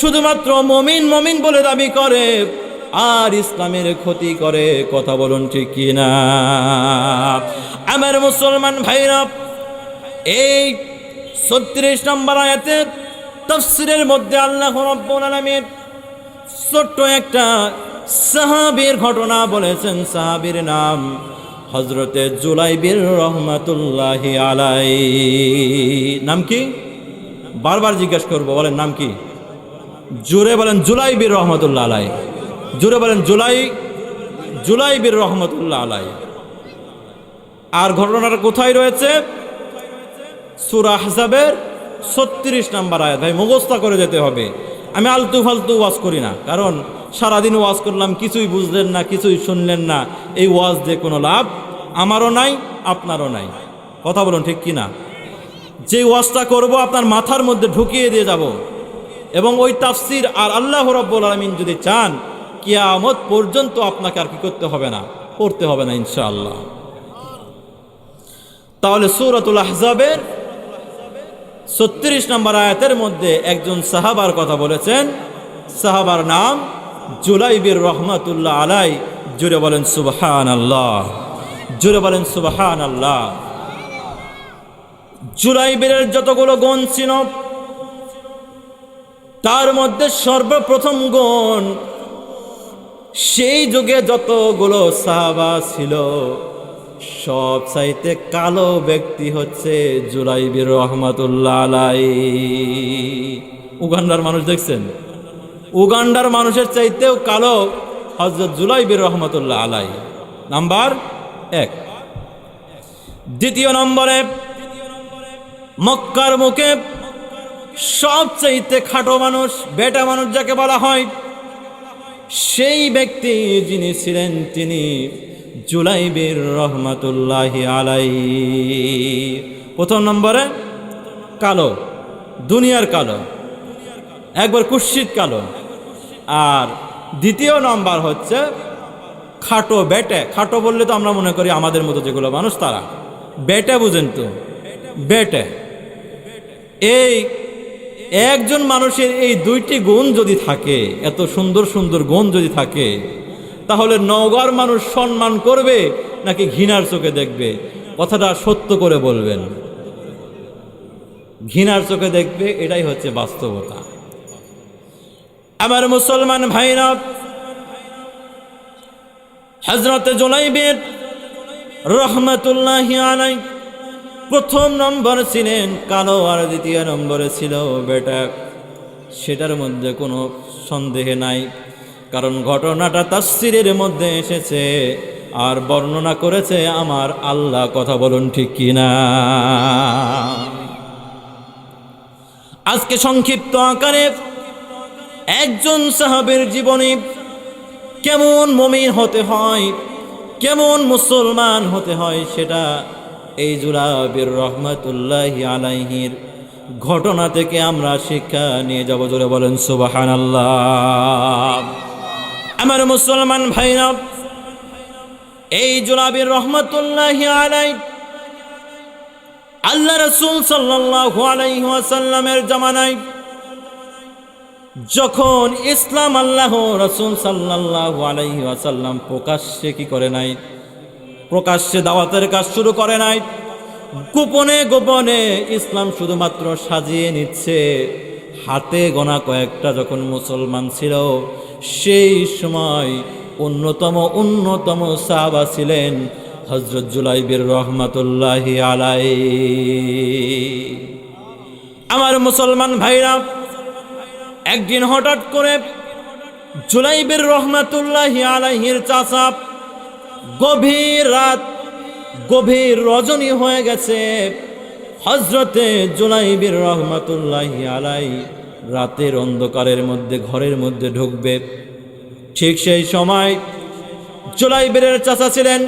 শুধুমাত্র মুমিন মুমিন বলে দাবি করে আর ইসলামের ক্ষতি করে। কথা বলুন ঠিক কিনা? আমার মুসলমান ভাইরা, এই 36 নম্বর আয়াতের তাফসীরের মধ্যে আল্লাহ রাব্বুল আলামিন ছোট্ট একটা সাহাবীর ঘটনা বলেছেন। সাহাবীর নাম হযরতে জুলাইবির রহমাতুল্লাহি আলাইহি। নাম কি? বারবার জিজ্ঞেস করবো, বলেন নাম কি? জোরে বলেন জুলাইবির রহমাতুল্লাহ আলাইহি। জোরে বলেন জুলাইবির রহমাতুল্লাহ আলাইহি। আর ঘটনাটা কোথায় রয়েছে? সূরা আহজাবের 36 নম্বর আয়াত। ভাই মুখস্থ করে যেতে হবে। আমি আলতু ফালতু ওয়াজ করি না, কারণ সারাদিন ওয়াজ করলাম, কিছুই বুঝলেন না, কিছুই শুনলেন না। এই ওয়াজ দিয়ে কোনো লাভ আমারও নাই, আপনারও নাই। কথা বলুন ঠিক কিনা? যে ওয়াজটা করব আপনার মাথার মধ্যে ঢুকিয়ে দিয়ে যাব, এবং ওই তাফসীর আর আল্লাহ রাব্বুল আলামিন যদি চান কিয়ামত পর্যন্ত আপনাকে আর কি করতে হবে না, পড়তে হবে না ইনশাআল্লাহ। তাহলে সূরাতুল আহজাবের 36 নম্বর আয়াতের মধ্যে একজন সাহাবার কথা বলেছেন। সাহাবার নাম জুলাইবির রহমাতুল্লাহ আলাই। জুড়ে বলেন সুবহানাল্লাহ, জুড়ে বলেন সুবহানাল্লাহ। জুলাইবির যতগুলো গুণ ছিল তার মধ্যে সর্বপ্রথম গুণ, সেই যুগে যতগুলো সাহাবা ছিল সব চাইতে কালো ব্যক্তি হচ্ছে জুলাইবির রহমাতুল্লাহ আলাইহি। উগান্ডার মানুষ দেখছেন? উগান্ডার মানুষের চাইতেও কালো হযরত জুলাইবির রহমাতুল্লাহ আলাইহি, নাম্বার 1। দ্বিতীয় নম্বরে মক্কার মুখে সবচাইতে খাটো মানুষ, বেটা মানুষ যাকে বলা হয়, সেই ব্যক্তি যিনি ছিলেন তিনি জুলাইবির রহমাতুল্লাহি আলাইহি। প্রথম নম্বরে কালো, দুনিয়ার কালো, একবার কুৎসিত কালো। আর দ্বিতীয় নাম্বার হচ্ছে খাটো, বেটে। খাটো বললে তো আমরা মনে করি আমাদের মতো যেগুলো মানুষ তারা। বেটে বুঝেন তো? বেটে। এই একজন মানুষের এই দুইটি গুণ যদি থাকে, এত সুন্দর সুন্দর গুণ যদি থাকে, তাহলে নওগাঁর মানুষ সম্মান করবে নাকি ঘৃণার চোখে দেখবে? কথাটা সত্য করে বলবেন। ঘৃণার চোখে দেখবে, এটাই হচ্ছে বাস্তবতা। আমার মুসলমান ভাইরা, হযরতে জুলাইবির রহমাতুল্লাহি আলাইহি প্রথম নম্বর ছিলেন কালো, আর দ্বিতীয় নম্বরে ছিল বেটা। সেটার মধ্যে কোনো সন্দেহ নাই, কারণ ঘটনাটা তাফসীরের মধ্যে এসেছে আর বর্ণনা করেছে আমার আল্লাহ। কথা বলুন ঠিক কিনা? আজকে সংক্ষিপ্ত আকারে একজন সাহাবীর জীবনে কেমন মুমিন হতে হয়, কেমন মুসলমান হতে হয়, সেটা এই জুলাইবির রহমাতুল্লাহি আলাইহির ঘটনা থেকে আমরা শিক্ষা নিয়ে যাব। জোরে বলেন সুবহানাল্লাহ। আমার মুসলমান ভাইরা, এই জুলাইবির রহমাতুল্লাহি আলাইহি আল্লাহ রাসূল সাল্লাল্লাহু আলাইহি ওয়াসাল্লামের জামানায় যখন ইসলাম আল্লাহ রাসূল সাল্লাল্লাহু আলাইহি ওয়াসাল্লাম প্রকাশ্যে কি করে নাই, প্রকাশ্যে দাওয়াতের কাজ শুরু করে নাই, গোপনে গোপনে ইসলাম শুধুমাত্র সাজিয়ে নিচ্ছে। হাতে গোনা কয়েকটা যখন মুসলমান ছিল, সেই সময় অন্যতম সাহাবা ছিলেন হযরত জুলাইবির রহমাতুল্লাহি আলাইহি। আমার মুসলমান ভাইরা, একদিন হঠাৎ করে জুলাইবির রহমাতুল্লাহি আলাইহির চাচা, গভীর রাত, গভীর রজনী হয়ে গেছে, হযরতে জুলাইবির রহমাতুল্লাহি আলাইহি রাতের অন্ধকারের মধ্যে ঘরের মধ্যে ঢুকবে। ঠিক সেই সময় জুলাইবির চাচা ছিলেন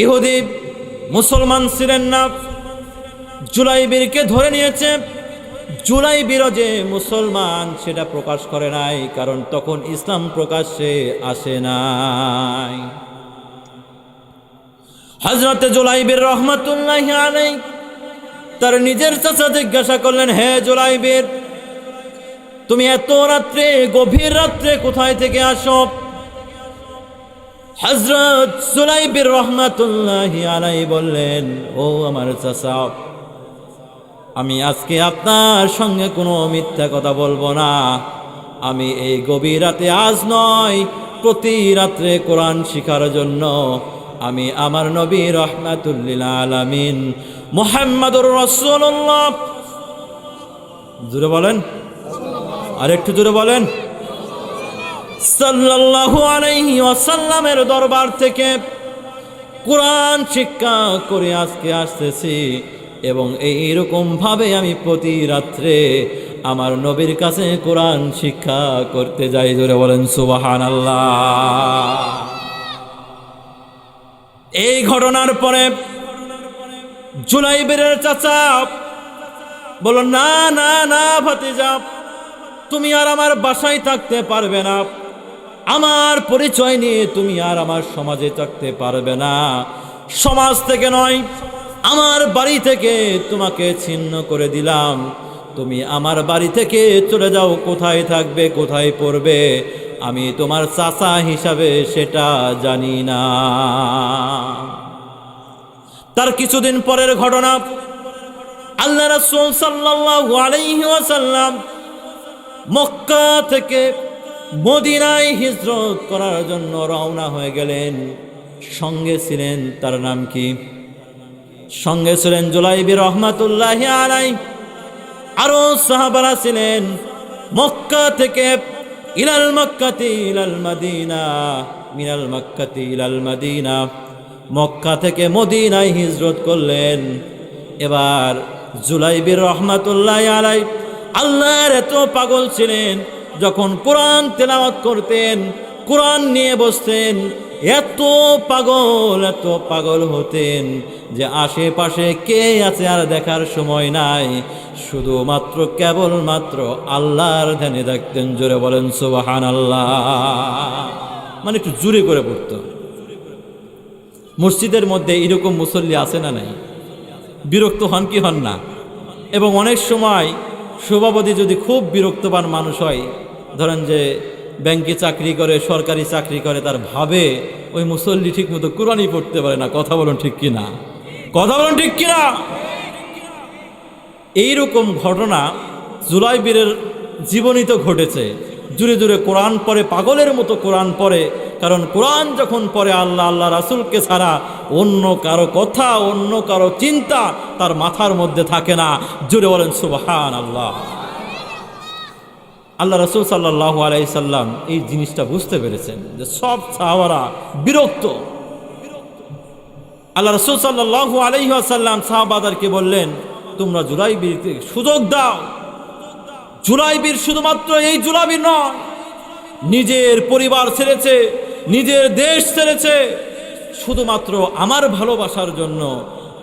ইহুদি, মুসলমান ছিলেন না। জুলাইবিরকে ধরে নিয়েছে। জুলাইবির যে মুসলমান সেটা প্রকাশ করে নাই, কারণ তখন ইসলাম প্রকাশ্যে আসে নাই। হযরতে জুলাইবির রহমাতুল্লাহি আলাইহি তার নিজের চাচা জিজ্ঞাসা করলেন, হে জুলাইবির, তুমি এত রাত্রে, গভীর রাত্রে কোথায় থেকে আসো? হযরত জুলাইবির রহমাতুল্লাহি আলাইহি বললেন, ও আমার চাচা, আমি আজকে আপনার সঙ্গে কোনো মিথ্যা কথা বলবো না। আমি এই গভীর রাতে, আজ নয়, প্রতি রাত্রে কোরআন শিখার জন্য আমি আমার নবী রাহমাতুল লিল আলামিন মুহাম্মাদুর রাসূলুল্লাহ, জোরে বলেন, আর একটু জোরে বলেন, সাল্লাল্লাহু আলাইহি ওয়াসাল্লামের দরবার থেকে কোরআন শিক্ষা করে আজকে আসতেছি। এবং এইরকম ভাবে আমি প্রতি রাত্রে আমার নবীর কাছে কোরআন শিক্ষা করতে যাই। জোরে বলেন সুবহানাল্লাহ। এই ঘটনার পরে জুলাইবির চাচা বলল, না না না ভাতিজা, তুমি আর আমার বাসায় থাকতে পারবে না। আমার পরিচয় নিয়ে তুমি আর আমার সমাজে থাকতে পারবে না। সমাজ থেকে নয়, আমার বাড়ি থেকে তোমাকে ছিন্ন করে দিলাম। তুমি আমার বাড়ি থেকে চলে যাও, কোথায় থাকবে, কোথায় পড়বে, আমি তোমার চাচা হিসাবে সেটা জানি না। তার কিছুদিন পরের ঘটনা, আল্লাহ রাসূল সাল্লাল্লাহু আলাইহি ওয়াসাল্লাম মক্কা থেকে মদিনায় হিজরত করার জন্য রওনা হয়ে গেলেন। সঙ্গে ছিলেন, তার নাম কি? সঙ্গে ছিলেন জুলাইবির রহমাতুল্লাহি আলাইহি, আরো সাহাবারা ছিলেন। মক্কা থেকে ইলাল মক্কাতি ইলাল মাদিনা, মিনাল মক্কাতি ইলাল মাদিনা, মক্কা থেকে মদিনায় হিজরত করলেন। এবার জুলাইবির রহমাতুল্লাহি আলাইহি আল্লাহর এত পাগল ছিলেন, যখন কোরআন তেলাওয়াত করতেন, কোরআন নিয়ে বসতেন, এত পাগল হতেন যে আশেপাশে কে আছে আর দেখার সময় নাই, শুধুমাত্র কেবলমাত্র আল্লাহর ধ্যানে থাকতেন। জোরে বলেন সুবহানাল্লাহ। মানে একটু জোরে করে পড়তো। মসজিদের মধ্যে এরকম মুসল্লি আছে না নাই? বিরক্ত হন কি হন না? এবং অনেক সময় সভাপতি যদি খুব বিরক্তবান মানুষ হয়, ধরেন যে ব্যাংকে চাকরি করে, সরকারি চাকরি করে, তার ভাবে ওই মুসল্লি ঠিক মতো কোরআনই পড়তে পারে না। কথা বলুন ঠিক কিনা? কথা বলুন ঠিক কিনা? এইরকম ঘটনা জুলাইবিরের জীবনীতে ঘটেছে। জুড়ে জুড়ে কোরআন পড়ে, পাগলের মতো কোরআন পড়ে। কারণ কোরআন যখন পড়ে, আল্লাহ রাসূলকে ছাড়া অন্য কারো কথা, অন্য কারো চিন্তা তার মাথার মধ্যে থাকে না। জুড়ে বলেন সুবহানাল্লাহ। আল্লাহ রাসূল সাল্লাল্লাহু আলাইহি সাল্লাম এই জিনিসটা বুঝতে পেরেছেন যে সব সাহাবারা বিরক্ত। আল্লাহ রাসূল সাল্লাল্লাহু আলাইহি ওয়াসাল্লাম সাহাবাদেরকে বললেন, তোমরা জুলাইবিরকে সুযোগ দাও। জুলাইবির শুধুমাত্র এই জুলাইবির নয়, নিজের পরিবার ছেড়েছে, নিজের দেশ ছেড়েছে, শুধুমাত্র আমার ভালোবাসার জন্য,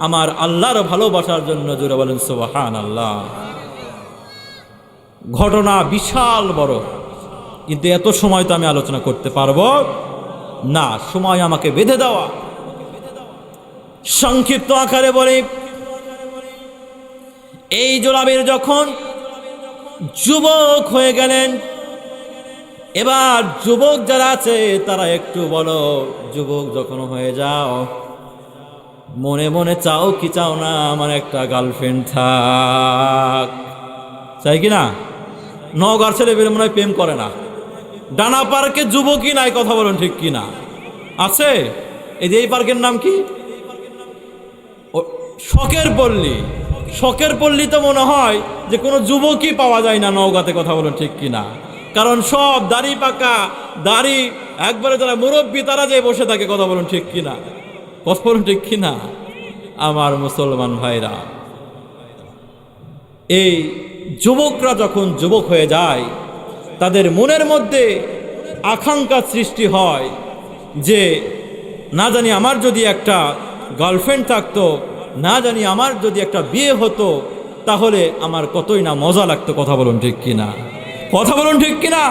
আমার আল্লাহর ভালোবাসার জন্য। জোরে বলেন সুবহানাল্লাহ। ঘটনা বিশাল বড়, কিন্তু এত সময় তো আমি আলোচনা করতে পারবো না, সময় আমাকে বেঁধে দেওয়া। সংক্ষিপ্ত আকারে বলি, এই জুলাইবির যখন যুবক হয়ে গেলেন, এবার যুবক যারা আছে তারা একটু বলো, যুবক যখন হয়ে যাও, মনে মনে চাও কি চাও না আমার একটা গার্লফ্রেন্ড থাক? চাই কি না? নওগাঁর ছেলে বের মনে হয় প্রেম করে না, ডানা পার্কে যুবকই নাই, কথা বলুন ঠিক কি না? আছে? এই যে এই পার্কের নাম কি? শখের পল্লী। শখের পল্লী তো মনে হয় যে কোনো যুবকই পাওয়া যায় না নওগাঁতে, কথা বলুন ঠিক কি না? কারণ সব দাড়ি পাকা, দাড়ি একবারে যারা মুরব্বী তারা যে বসে থাকে, কথা বলুন ঠিক কি না? কথা বলুন ঠিক কি না? আমার মুসলমান ভাইরা, এই যুবকরা যখন যুবক হয়ে যায় তাদের মনের মধ্যে আকাঙ্ক্ষা সৃষ্টি হয় যে না জানি আমার যদি একটা গার্লফ্রেন্ড থাকতো, না জানি আমার যদি একটা বিয়ে হতো, তাহলে আমার কতই না মজা লাগতো, কথা বলুন ঠিক কিনা? কথা বলুন ঠিক কিনা?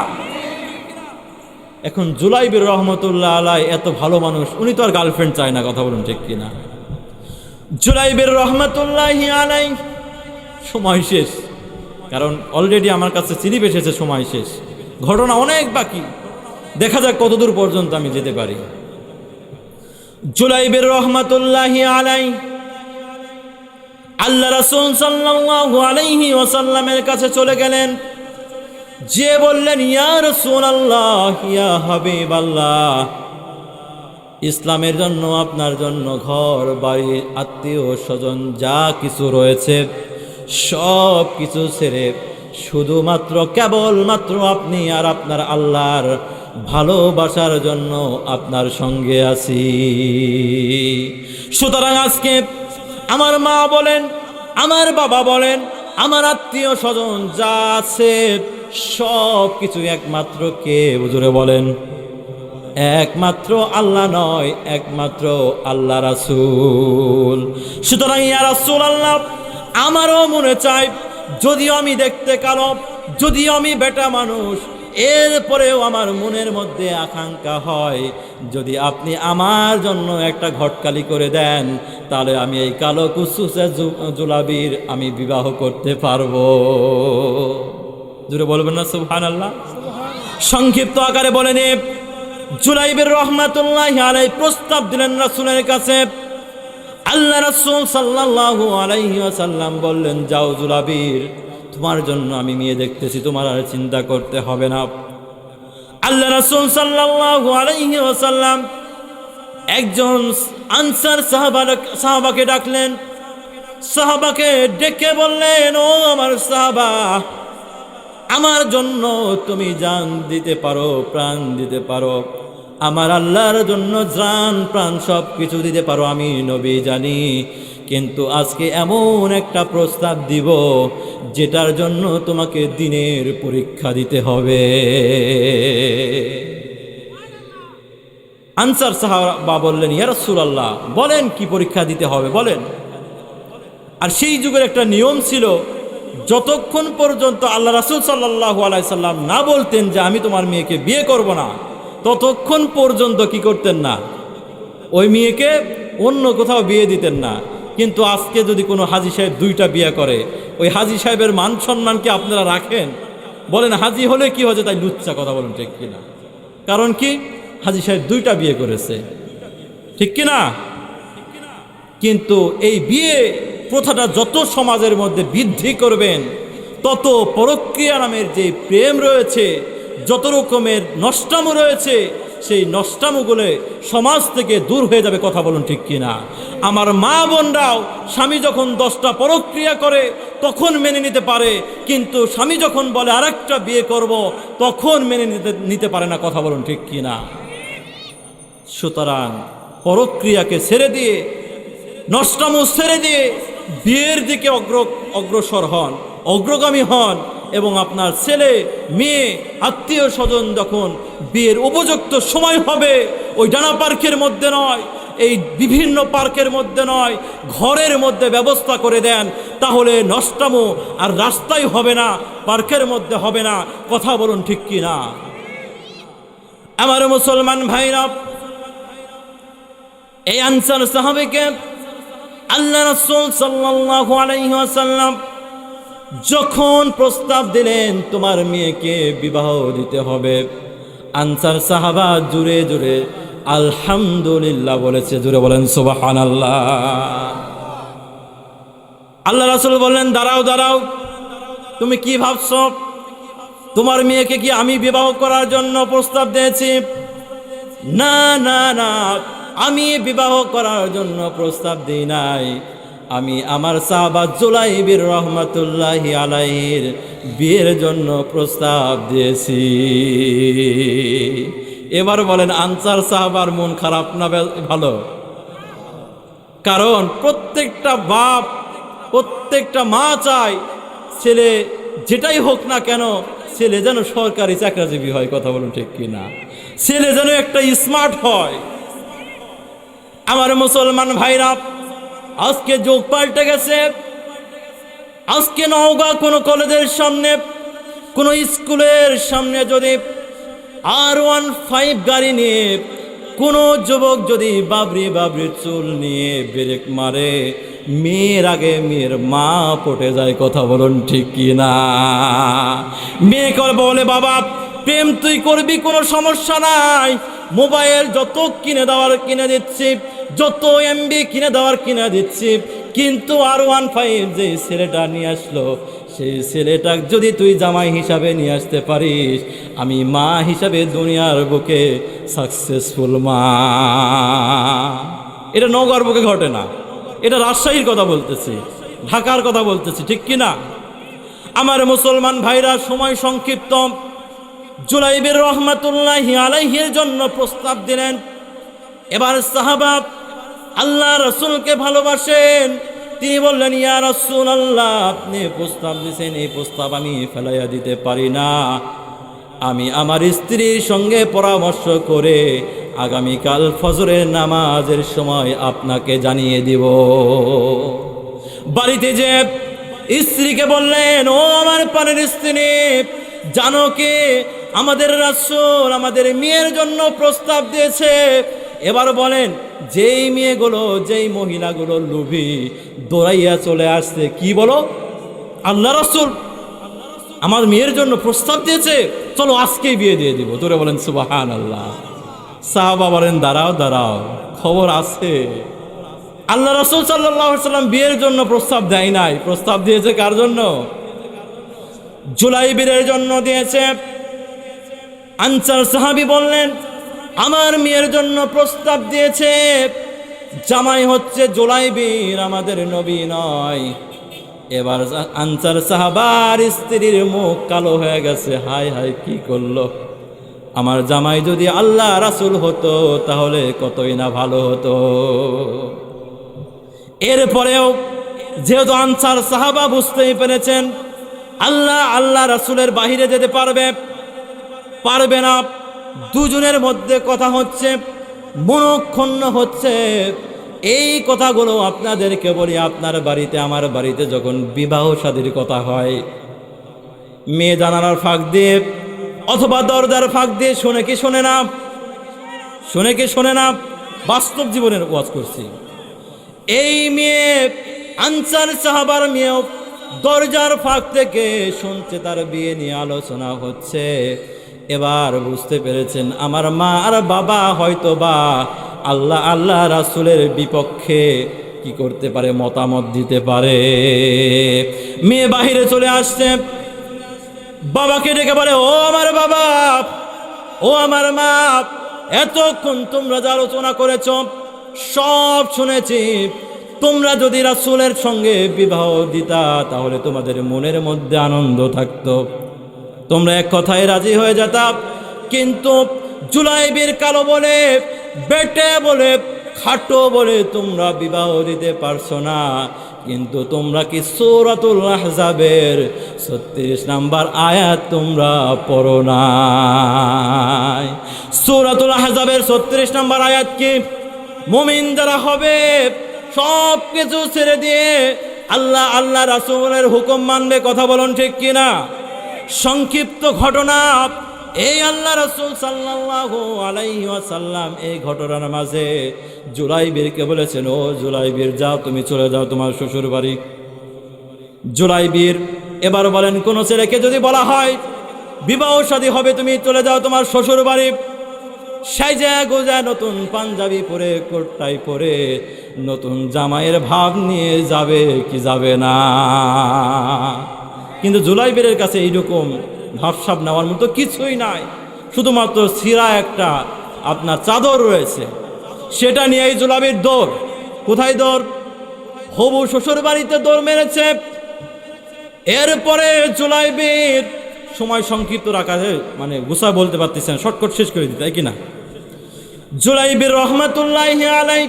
এখন জুলাইবির রহমতুল্লাহ আলাই এত ভালো মানুষ, উনি তো আর গার্লফ্রেন্ড চায় না, কথা বলুন ঠিক কিনা? জুলাইবির রহমতুল্লাহ আলাই সময় শেষ, কারণ অলরেডি আমার কাছে স্লিপ এসেছে, সময় শেষ, ঘটনা অনেক বাকি, দেখা যাক কতদূর পর্যন্ত আমি যেতে পারি। জুলাইবির রহমতুল্লাহ আলাই আল্লাহ রাসূল সাল্লাল্লাহু আলাইহি ওয়াসাল্লামের কাছে চলে গেলেন, যে বললেন, ইয়া রাসূলুল্লাহ, ইয়া হাবিবাল্লাহ, ইসলামের জন্য আপনার জন্য ঘর বাড়ি আত্মীয় স্বজন যা কিছু রয়েছে সব কিছু ছেড়ে শুধুমাত্র কেবলমাত্র আপনি আর আপনার আল্লাহর ভালোবাসার জন্য আপনার সঙ্গে আছি। সুতরাং আজকে আমার মা বলেন, আমার বাবা বলেন, আমার আত্মীয় স্বজন যা আছে সব কিছু একমাত্র কে? হুজুরে বলেন, একমাত্র আল্লাহ নয়, একমাত্র আল্লাহ রাসূল। সুতরাং ইয়া রাসূলুল্লাহ, আমারও মনে চাই, যদিও আমি দেখতে কালো, যদিও আমি বেটা মানুষ, এরপরেও আমার মনের মধ্যে আকাঙ্ক্ষা হয় যদি আপনি আমার জন্য একটা ঘটকালি করে দেন, তাহলে আমি এই কালো কুসুসে জুলাবির আমি বিবাহ করতে পারবো। জুড়ে বলবেন না সুবহানাল্লাহ? সংক্ষিপ্ত আকারে বলেন, জুলাইবির রহমাতুল্লাহি আলাইহি প্রস্তাব দিলেন রাসূলের কাছে। আল্লাহ রাসূল সাল্লাল্লাহু আলাইহি ওয়াসাল্লাম বললেন, যাও জুলাবির, তোমার জন্য আমি মেয়ে দেখতেছি, তোমার আর চিন্তা করতে হবে না। আল্লাহ রাসূল সাল্লাল্লাহু আলাইহি ওয়াসাল্লাম একজন আনসার সাহাবাকে ডাকলেন, সাহাবাকে ডেকে বললেন, ও আমার সাহাবা, আমার জন্য তুমি জান দিতে পারো, প্রাণ দিতে পারো, আমার আল্লাহর জন্য জান প্রাণ সব কিছু দিতে পারো, আমি নবী জানি, কিন্তু আজকে এমন একটা প্রস্তাব দিব যেটার জন্য তোমাকে দিনের পরীক্ষা দিতে হবে। আনসার সাহাবা বললেন, ইয়া রাসূলুল্লাহ, বলেন কি পরীক্ষা দিতে হবে বলেন। আর সেই যুগের একটা নিয়ম ছিল, যতক্ষণ পর্যন্ত আল্লাহ রাসূল সাল্লাল্লাহু আলাইহি সাল্লাম না বলতেন যে আমি তোমার মেয়েকে বিয়ে করব না, ততক্ষণ পর্যন্ত কি করতেন না? ওই মেয়েকে অন্য কোথাও বিয়ে দিতেন না। কিন্তু আজকে যদি কোনো হাজী সাহেব দুইটা বিয়ে করে, ওই হাজী সাহেবের মান সম্মান কি আপনারা রাখেন? বলেন, হাজী হলে কি হয়েছে তাই লুচ্চা, কথা বলুন ঠিক কিনা? কারণ কি, হাজী সাহেব দুইটা বিয়ে করেছে, ঠিক কিনা? কিন্তু এই বিয়ে প্রথাটা যত সমাজের মধ্যে বৃদ্ধি করবেন, তত পরক্রিয়া নামের যে প্রেম রয়েছে, যত রকমের নষ্টামো রয়েছে, সেই নষ্টামোগুলো সমাজ থেকে দূর হয়ে যাবে, কথা বলুন ঠিক কিনা? আমার মা বোনরাও স্বামী যখন 10টা পরক্রিয়া করে তখন মেনে নিতে পারে, কিন্তু স্বামী যখন বলে আরেকটা বিয়ে করব, তখন মেনে নিতে পারে না, কথা বলুন ঠিক কিনা? সুতরাং পরক্রিয়াকে ছেড়ে দিয়ে, নষ্টামো ছেড়ে দিয়ে বিয়ের দিকে অগ্রসর হন, অগ্রগামী হন, এবং আপনার ছেলে মেয়ে আত্মীয় স্বজন যখন বিয়ের উপযুক্ত সময় হবে, ওই ডানা পার্কের মধ্যে নয়, এই বিভিন্ন পার্কের মধ্যে নয়, ঘরের মধ্যে ব্যবস্থা করে দেন, তাহলে নষ্টামো আর রাস্তায় হবে না, পার্কের মধ্যে হবে না, কথা বলুন ঠিক কি না? আমার মুসলমান ভাইরা, এই আনসার সাহাবীকে আল্লাহ রাসূল সাল্লাল্লাহু আলাইহি ওয়াসাল্লাম যখন প্রস্তাব দিলেন তোমার মেয়েকে বিবাহ দিতে হবে, আনসার সাহাবা জুড়ে জুড়ে আলহামদুলিল্লাহ বলেছে। জুড়ে বলেন সুবহানাল্লাহ। আল্লাহ রাসূল বললেন, দাঁড়াও দাঁড়াও, তুমি কি ভাবছো? তোমার মেয়েকে কি আমি বিবাহ করার জন্য প্রস্তাব দিয়েছি? না না না, আমি বিবাহ করার জন্য প্রস্তাব দিই নাই। আমি আমার সাহাবা জুলাইবির রহমাতুল্লাহি আলাইহির বিয়ের জন্য প্রস্তাব দিয়েছি। এবার বলেন, আনসার সাহাবার মন খারাপ না ভালো? কারণ প্রত্যেকটা বাপ, প্রত্যেকটা মা চায় ছেলে যেটাই হোক না কেন, ছেলে যেন সরকারি চাকরিজীবী হয়। কথা বলুন ঠিক কিনা? ছেলে যেন একটা স্মার্ট হয়। আমার মুসলমান ভাইরা, আজকে যুগ পাল্টে গেছে। আজকে নওগাঁ কোনো কলেজের সামনে, কোনো স্কুলের সামনে যদি R15 গাড়ি নিয়ে কোনো যুবক যদি বাবরি বাবরি চুল নিয়ে ব্রেক মারে, মেয়ের আগে মেয়ের মা পটে যায়। কথা বলুন ঠিক কিনা? মেয়ে করে বলে, বাবা প্রেম তুই করবি, কোনো সমস্যা নাই, মোবাইল যত কিনে দেওয়ার কিনে দিচ্ছি, যত MB কিনে দেওয়ার কিনে দিচ্ছি, কিন্তু R15 যে ছেলেটা নিয়ে আসলো, সেই ছেলেটা যদি তুই জামাই হিসাবে নিয়ে আসতে পারিস, আমি মা হিসাবে দুনিয়ার বুকে সাকসেসফুল মা। এটা নওগাঁর বুকে ঘটে না, এটা রাজশাহীর কথা বলতেছি, ঢাকার কথা বলতেছি, ঠিক কিনা? আমার মুসলমান ভাইরা, সময় সংক্ষিপ্ত। জুলাইবির রহমাতুল্লাহি আলাইহির জন্য প্রস্তাব দিলেন। এবার সাহাবা আল্লাহ রাসূলকে ভালোবাসেন, তিনি বললেন, ইয়া রাসূলুল্লাহ, আপনি প্রস্তাব দিয়েছেন, এই প্রস্তাব আমি ফেলাইয়া দিতে পারি না। আমি আমার স্ত্রীর সঙ্গে পরামর্শ করে আগামীকাল ফজরের নামাজের সময় আপনাকে জানিয়ে দিব। বাড়িতে যে স্ত্রীকে বললেন, ও আমার প্রাণের স্ত্রী, জানো কি আমাদের রাসূল আমাদের মেয়ের জন্য প্রস্তাব দিয়েছে। এবার বলেন, যেই মেয়েগুলো, যেই মহিলাগুলো লোভী, দৌড়াইয়া চলে আসছে, কি বলো, আল্লাহ রাসূল আমার মেয়ের জন্য প্রস্তাব দিয়েছে, চলো আজকেই বিয়ে দিয়ে দিব। তোরে বলেন সুবহানাল্লাহ। সাহাবা বলেন, দাঁড়াও দাঁড়াও, খবর আছে। আল্লাহ রাসূল সাল্লাল্লাহু আলাইহি ওয়াসাল্লাম বিয়ের জন্য প্রস্তাব দেয় নাই। প্রস্তাব দিয়েছে কার জন্য? জুলাইবিরের জন্য দিয়েছে। আনসার সাহাবী বললেন, আমার মেয়ের জন্য প্রস্তাব দিয়েছে, জামাই হচ্ছে জুলাইবির, আমাদের নবী নয়। এবার আনসার সাহাবার স্ত্রীর মুখ কালো হয়ে গেছে। হায় হায়, কি করলো? আমার জামাই যদি আল্লাহ রাসূল হতো তাহলে কতই না ভালো হতো। এরপরেও যেহেতু আনসার সাহাবা বুঝতেই পেরেছেন আল্লাহ রাসূলের বাহিরে যেতে পারবে না, দুজনের মধ্যে কথা হচ্ছে, মনক্ষুণ্ণ হচ্ছে। এই কথাগুলো আপনাদেরকে বলি, আপনার বাড়িতে আমার বাড়িতে যখন বিবাহ শাদীর কথা হয়, মেয়ে জানালার ফাঁক দিয়ে অথবা দরজার ফাঁক দিয়ে শোনে কি শোনে না? শোনে কি শোনে না? বাস্তব জীবনের ওয়াজ করছি। এই মেয়ে, আনসার সাহাবার মেয়েও দরজার ফাঁক থেকে শুনছে তার বিয়ে নিয়ে আলোচনা হচ্ছে। এবার বুঝতে পেরেছেন আমার মা আর বাবা হয়তো বা আল্লাহ রাসূলের বিপক্ষে কি করতে পারে, মতামত দিতে পারে। মেয়ে বাহিরে চলে আসছে, বাবাকে ডেকে বলে, ও আমার বাবা, ও আমার মা, এতক্ষণ তোমরা যা আলোচনা করেছ সব শুনেছি। তোমরা যদি রাসূলের সঙ্গে বিবাহ দিতা তাহলে তোমাদের মনের মধ্যে আনন্দ থাকতো, তোমরা এক কথায় রাজি হয়ে যেতা। কিন্তু জুলাইবির কালো বলে, বেটে বলে, খাটো বলে তোমরা বিবাহ দিতে পারছো না। কিন্তু তোমরা কি সূরাতুল আহজাবের 36 নম্বর আয়াত তোমরা পড়ো না? সূরাতুল আহজাবের 36 নম্বর আয়াত কি? মুমিন যারা হবে সব কিছু ছেড়ে দিয়ে আল্লাহ রাসূলের হুকুম মানবে। কথা বলুন ঠিক কিনা? সংক্ষিপ্ত ঘটনা, এই আল্লাহ রাসূল সাল্লাল্লাহু আলাইহি ওয়াসাল্লাম এই ঘটনার মাঝে জুলাইবিরকে বলেছেন, ও জুলাইবির, যাও, তুমি চলে যাও তোমার শ্বশুর বাড়ি। জুলাইবির এবার বলেন, কোন ছেলেকে যদি বলা হয় বিবাহ শাদী হবে, তুমি চলে যাও তোমার শ্বশুর বাড়ি, সাইজা গোজা নতুন পাঞ্জাবি পরে, কোটটাই পরে, নতুন জামাইয়ের ভাব নিয়ে যাবে কি যাবে না? কিন্তু জুলাইবিরের কাছে এইরকম ভাবসাব নেওয়ার মতো কিছুই নাই, শুধুমাত্র ছিঁড়া একটা আপনার চাদর রয়েছে, সেটা নিয়েই জুলাইবির দৌড়। কোথায় দৌড়? হবু শ্বশুর বাড়িতে দৌড় মেরেছে। এরপরে জুলাইবির সময় সংক্ষিপ্ত রাখা, মানে গুছা বলতে পারতেছেন, শর্টকট শেষ করে দিতে, তাই কিনা? জুলাইবির রহমাতুল্লাহি আলাইহি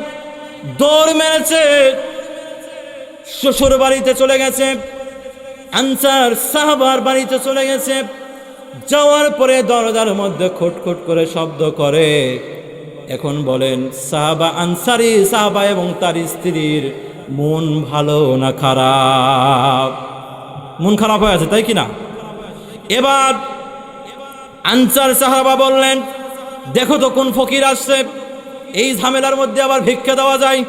দৌড় মেরেছে, শ্বশুর বাড়িতে চলে গেছে, আনসার সাহাবার বাড়িতে চলে গেছে। যাওয়ার পরে দরজার মধ্যে খটখট করে শব্দ করে। এখন বলেন, সাহাবা আনসারি সাহাবা এবং তার স্ত্রীর মন ভালো না খারাপ? মন খারাপ হয়ে আছে, তাই কিনা? এবার আনসার সাহাবা বললেন, দেখো তো কোন ফকির আসছে, এই ঝামেলার মধ্যে আবার ভিক্ষা দেওয়া যায়।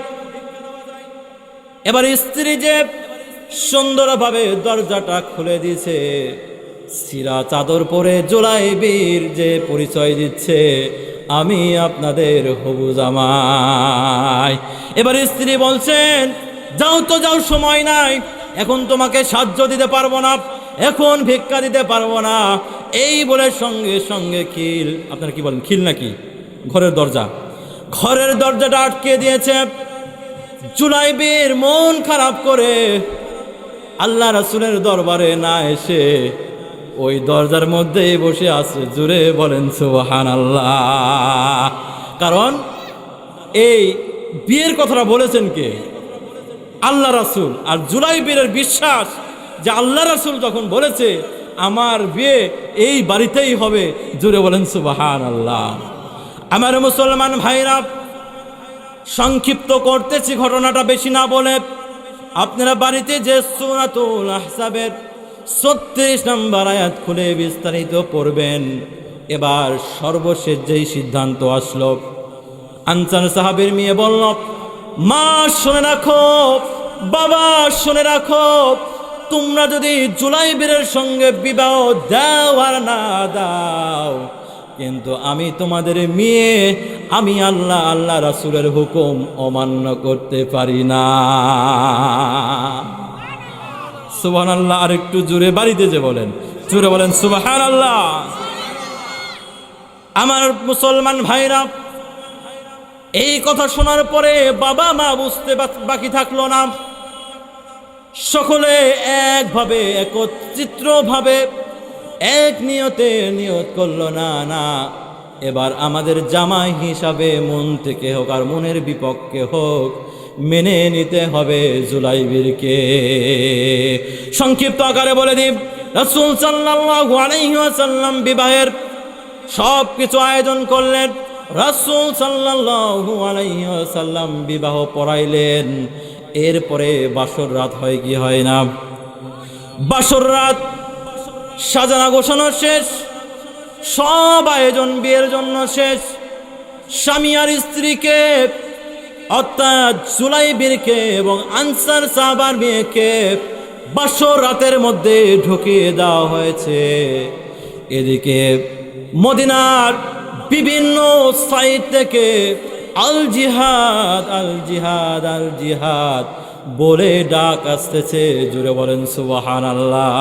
এবার স্ত্রী যে সুন্দরভাবে দরজাটা খুলে দিয়েছে, সিরা চাদর পরে জুলাইবির যে পরিচয় দিচ্ছে, আমি আপনাদের হবু জামাই। এবার স্ত্রী বলছেন, যাও তো যাও, সময় নাই, এখন তোমাকে সাহায্য দিতে পারবো না, এখন ভিক্ষা দিতে পারবো না। এই বলে সঙ্গে সঙ্গে খিল, আপনারা কি বলেন, খিল নাকি, ঘরের দরজাটা আটকে দিয়েছে। জুলাইবির মন খারাপ করে আল্লাহ রাসূলের দরবারে না এসে ওই দরজার মধ্যেই বসে আছে। জুড়ে বলেন সুবহানাল্লাহ। কারণ এই বিয়ের কথাটা বলেছেন কে? আল্লাহ রাসূল। আর জুলাইবিরের বিশ্বাস যে আল্লাহ রাসূল যখন বলেছে আমার বিয়ে এই বাড়িতেই হবে, জুড়ে বলেন সুবহানাল্লাহ। আমার মুসলমান ভাইরা, সংক্ষিপ্ত করতেছি ঘটনাটা বেশি না বলে। আপনারা বাড়িতে যে সূরাতুল আহজাবের 36 নম্বর আয়াত খুলে বিস্তারিত পড়বেন। এবার সর্বশেষ যেই সিদ্ধান্ত আসলো, আনসার সাহাবীর মেয়ে বলল, মা শুনে রাখো, বাবা শুনে রাখো, তোমরা যদি জুলাইবিরের সঙ্গে বিবাহ দাও আর না দাও, কিন্তু আমি তোমাদের মেয়ে, আমি আল্লাহ রাসূলের হুকুম অমান্য করতে পারি না। সুবহানাল্লাহ। আর একটু জোরে বাড়িতে যে বলেন, জোরে বলেন সুবহানাল্লাহ। আমার মুসলমান ভাইরা, এই কথা শোনার পরে বাবা মা বুঝতে বাকি থাকলো না। সকলে একভাবে একত্রিতভাবে এক নিয়তে নিয়ত করলো, না না, এবার আমাদের জামাই হিসাবে মন থেকে হোক আর মনের বিপক্ষে হোক মেনে নিতে হবে জুলাইবিরকে। সংক্ষিপ্ত আকারে বলে দিই, রাসূল সাল্লাল্লাহু আলাইহি ওয়াসাল্লাম বিবাহের সব কিছু আয়োজন করলেন। রাসূল সাল্লাল্লাহু আলাইহি ওয়াসাল্লাম বিবাহ পড়াইলেন। এরপরে বাসর রাত হয় কি হয় না? বাসর রাত সাজানো গোছানো শেষ, সব আয়োজন বিয়ের জন্য শেষ। স্বামী আর স্ত্রীকে অর্থাৎ জুলাইবিরকে এবং আনসার সাহাবার মেয়েকে বাসর রাতের মধ্যে ঢুকিয়ে দেওয়া হয়েছে। এদিকে মদিনার বিভিন্ন সাইট থেকে আল জিহাদ আল জিহাদ আল জিহাদ বলে ডাক আসতেছে। জুড়ে বলেন সুবহানাল্লাহ।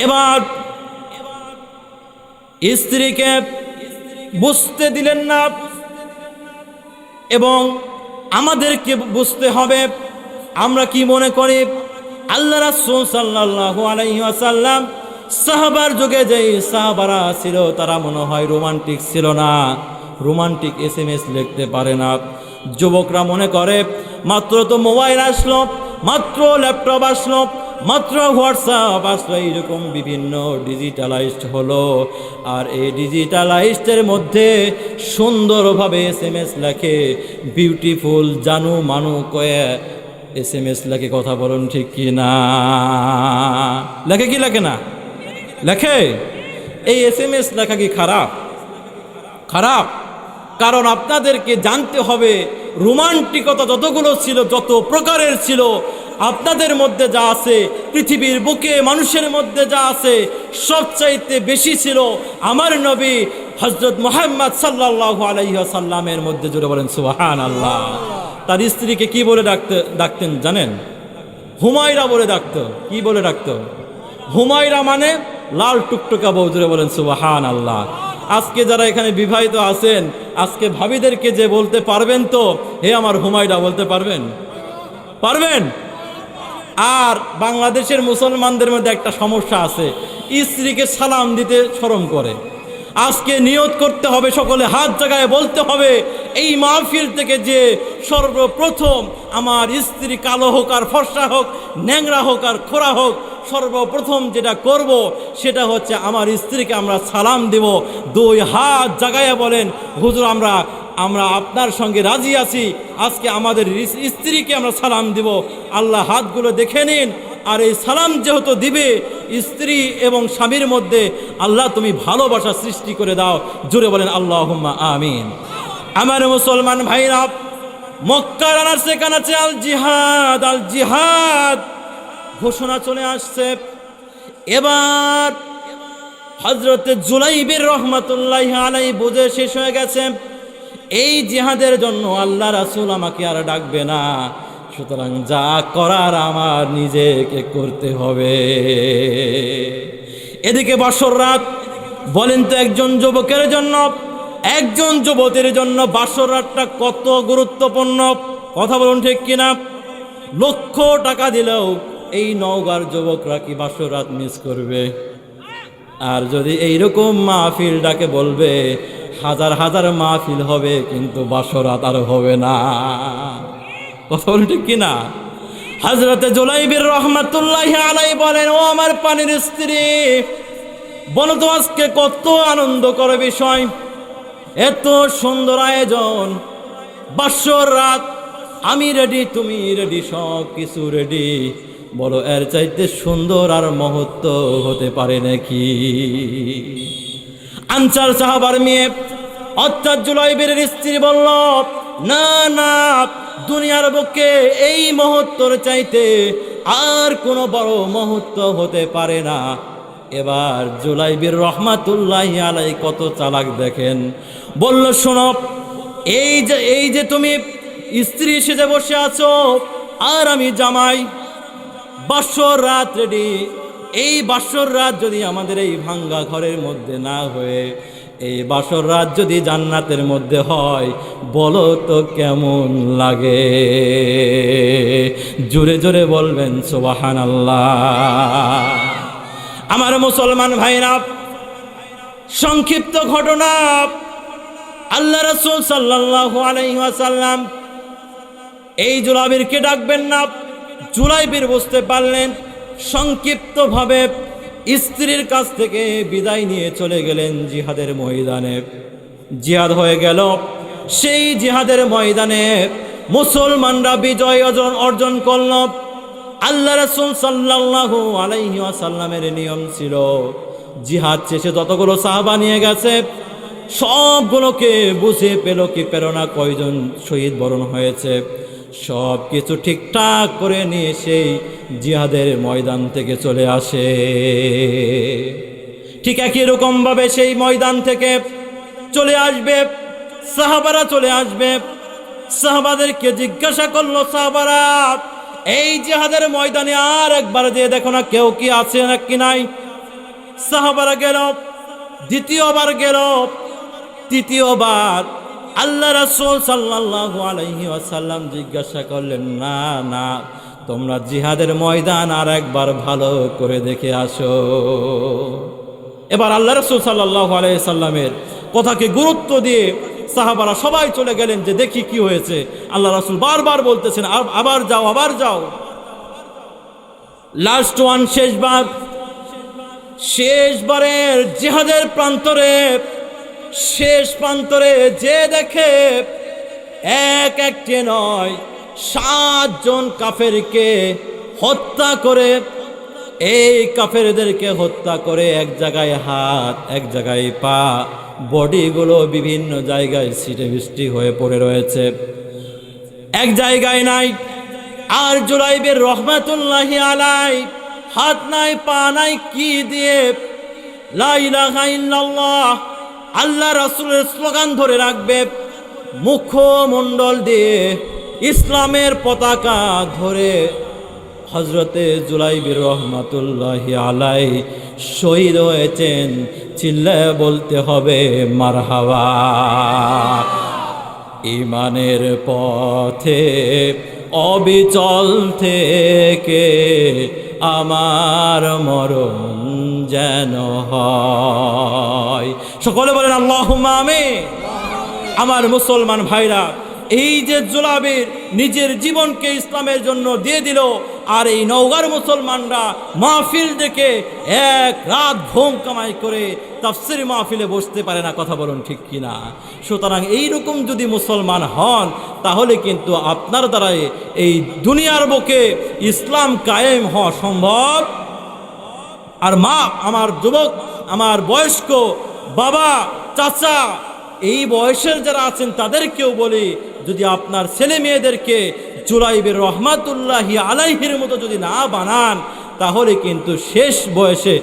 এবার স্ত্রীকে বুঝতে দিলেন না এবং আমাদেরকে বুঝতে হবে। আমরা কি মনে করি, আল্লাহ রাসূল সাল্লাল্লাহু আলাইহি ওয়াসাল্লাম সাহাবার যুগে যেই সাহাবারা ছিল তারা মনে হয় রোমান্টিক ছিল না, রোমান্টিক SMS লিখতে পারে না। যুবকরা মনে করে মাত্র তো মোবাইল আসলো, মাত্র ল্যাপটপ আসলো, মাত্র হোয়াটসঅ্যাপ আসলো, এইরকম বিভিন্ন ডিজিটালাইজড হলো। আর এই ডিজিটালাইজডের মধ্যে সুন্দরভাবে SMS লেখে, বিউটিফুল জানু মানু কয়ে SMS লেখে। কথা বলুন ঠিক কি না? লেখে কি লেখে না? লেখে। এই SMS লেখা কি খারাপ? খারাপ। কারণ আপনাদেরকে জানতে হবে রোমান্টিকতা যতগুলো ছিল, যত প্রকারের ছিল, আপনাদের মধ্যে যা আছে, পৃথিবীর বুকে মানুষের মধ্যে যা আছে, সবচাইতে বেশি ছিল আমার নবী হযরত মুহাম্মদ সাল্লাল্লাহু আলাইহি ওয়াসাল্লামের মধ্যে। জোরে বলেন সুবহানাল্লাহ। তার স্ত্রীকে কি বলে ডাকতেন জানেন? হুমায়রা বলে ডাকতো। কি বলে ডাকতো? হুমায়রা মানে লাল টুকটুকা বউ, জোরে বলেন সুবহানাল্লাহ। আজকে যারা এখানে বিবাহিত আছেন, আজকে ভাবিদেরকে যে বলতে পারবেন তো, হে আমার হুমায়রা, বলতে পারবেন? পারবেন? আর বাংলাদেশের মুসলমানদের মধ্যে একটা সমস্যা আছে, স্ত্রীকে সালাম দিতে শরম করে। আজকে নিয়ত করতে হবে, সকলে হাত জায়গায় বলতে হবে, এই মাহফিল থেকে যে সর্বপ্রথম আমার স্ত্রী কালো হোক আর ফর্সা হোক, ন্যাংরা হোক আর খোড়া হোক, সর্বপ্রথম যেটা করব সেটা হচ্ছে আমার স্ত্রীকে আমরা সালাম দেব। দুই হাত জাগাইয়া বলেন, হুজুর আমরা আপনার সঙ্গে রাজি আছি, আজকে আমাদের স্ত্রীকে আমরা সালাম দিব। আল্লাহ হাতগুলো দেখে নিন। আর এই সালাম যেহেতু দিবে স্ত্রী এবং স্বামীর মধ্যে, আল্লাহ তুমি ভালোবাসা সৃষ্টি করে দাও। জোরে বলেন আল্লাহুম্মা আমিন। আমার মুসলমান ভাইরা, মক্কার আনাচে কানাচে আল জিহাদ, আল জিহাদ ঘোষণা চলে আসছে। এবার হযরতে জুলাইবির রহমাতুল্লাহি আলাইহি বুঝে শেষ হয়ে গেছে, এই জিহাদের জন্য আল্লাহ রাসূল আমাকে আর ডাকবে না, সুতরাং যা করার আমার নিজেকে করতে হবে। এদিকে বাসর রাত, বলেন তো একজন যুবকের জন্য, একজন যুবতীর জন্য বাসর রাতটা কত গুরুত্বপূর্ণ, কথা বলুন ঠিক কিনা? লক্ষ টাকা দিলেও এই নওগাঁর যুবকরা কি বাসর রাত মিস করবে? আর যদি এইরকম মাহফিলটাকে বলবে, হাজার হাজার মাহফিল হবে, কিন্তু বাসর রাত আর হবে না, কথা বলুন ঠিক কিনা? হযরতে জুলাইবির রহমাতুল্লাহি আলাইহি বলেন, ও আমার পানির স্ত্রী, বলো তো আজকে কত আনন্দ করে বিষয়, এত সুন্দর আয়োজন, বাসর রাত, আমি রেডি, তুমি রেডি, সব কিছু রেডি, বলো এর চাইতে সুন্দর আর মুহূর্ত হতে পারে নাকি? আনসার সাহাবার মেয়ে অর্থাৎ জুলাইবির স্ত্রী বলল, না না, দুনিয়ার বুকে এই মুহূর্তর চাইতে আর কোনো বড় মুহূর্ত হতে পারে না। এবার জুলাইবির রহমাতুল্লাহি আলাইহি কত চালাক দেখেন, বলল, শোনো, এই যে তুমি স্ত্রী সেজে বসে আছো আর আমি জামাই, বাসর রাত রেডি। এই বাসর রাত যদি আমাদের এই ভাঙ্গা ঘরের মধ্যে না হয়ে এই বাসর রাত যদি জান্নাতের মধ্যে হয়, বলো তো কেমন লাগে? জোরে জোরে বলবেন সুবহানাল্লাহ। আমার মুসলমান ভাইরা, সংক্ষিপ্ত ঘটনা, আল্লাহ রাসূল সাল্লাল্লাহু আলাইহি ওয়াসাল্লাম এই জুলাইবিরকে ডাকবেন না। জুলাইবির বুঝতে পারলেন, সংক্ষিপ্তভাবে স্ত্রীর কাছ থেকে বিদায় নিয়ে চলে গেলেন জিহাদের ময়দানে। জিহাদ হয়ে গেল। সেই জিহাদের ময়দানে মুসলমানরা বিজয় অর্জন করল। আল্লাহ রাসূল সাল্লাল্লাহু আলাইহি ওয়াসাল্লামের নিয়ম ছিল, জিহাদ শেষে যতগুলো সাহাবা নিয়ে গেছে সবগুলোকে বুঝে পেল কি পেল না, কয়জন শহীদ বরণ হয়েছে, সব কিছু ঠিকঠাক করে নিয়ে সেই জিহাদের ময়দান থেকে চলে আসে। ঠিক একই রকমভাবে সেই ময়দান থেকে চলে আসবে সাহাবারা, চলে আসবে। সাহাবাদেরকে জিজ্ঞাসা করলো, সাহাবারা, এই জিহাদের ময়দানে আর একবার দিয়ে দেখো না কেউ কি আছে নাকি নাই। সাহাবারা গেল, দ্বিতীয়বার গেল, তৃতীয়বার আল্লাহ রাসূল সাল্লাল্লাহু আলাইহি ওয়াসাল্লাম জিজ্ঞাসা করলেন, না না, তোমরা জিহাদের ময়দান আর একবার ভালো করে দেখে আসো। এবার আল্লাহ রাসূল সাল্লাল্লাহু আলাইহি ওয়াসাল্লামের কথাকে গুরুত্ব দিয়ে সাহাবারা সবাই চলে গেলেন যে দেখি কি হয়েছে। আল্লাহ রাসূল বারবার বলতেছেন, আবার যাও, আবার যাও। লাস্ট ওয়ান, শেষবারের জিহাদের প্রান্তরে, শেষ প্রান্তরে যে দেখে একটি নয় 7 জন কাফেরকে হত্যা করে, এই কাফেরদেরকে হত্যা করে এক জায়গায় হাত, এক জায়গায় পা, বডিগুলো বিভিন্ন জায়গায় ছিটে বৃষ্টি হয়ে পড়ে রয়েছে, এক জায়গায় নাই। আর জুলাইবির রহমাতুল্লাহি আলাইহি হাত নাই, পা নাই, কি দিয়ে লা ইলাহা ইল্লাল্লাহ আল্লাহ রাসূলের স্লোগান ধরে রাখবে, মুখমণ্ডল দিয়ে ইসলামের পতাকা ধরে হযরতে জুলাইবির রহমাতুল্লাহি আলাইহি শহীদ হয়েছেন, চিল্লায় বলতে হবে মারহাবা। ঈমানের পথে অবিচল থেকে আমার মরণ যেন হয়। সকলে বলেন আল্লাহুম্মা আমিন। আমার মুসলমান ভাইরা, এই যে জুলাবির নিজের জীবনকে ইসলামের জন্য দিয়ে দিল, আর এই নওগাঁর মুসলমানরা মাহফিল দেখে এক রাত ঘুম কামাই করে তাফসীর মাহফিলে বসতে পারে না। কথা বলুন ঠিক কিনা? সুতরাং এইরকম যদি মুসলমান হন, তাহলে কিন্তু আপনার দ্বারাই এই দুনিয়ার বুকে ইসলাম কায়েম হওয়া সম্ভব। আর মা, আমার যুবক, আমার বয়স্ক বাবা, চাচা, এই বয়সের যারা আছেন তাদেরকেও বলি, যদি আপনার ছেলে মেয়েদেরকে জুলাইবের রহমাতুল্লাহি আলাইহির মতো যদি না বানান, তাহলে কিন্তু শেষ বয়সে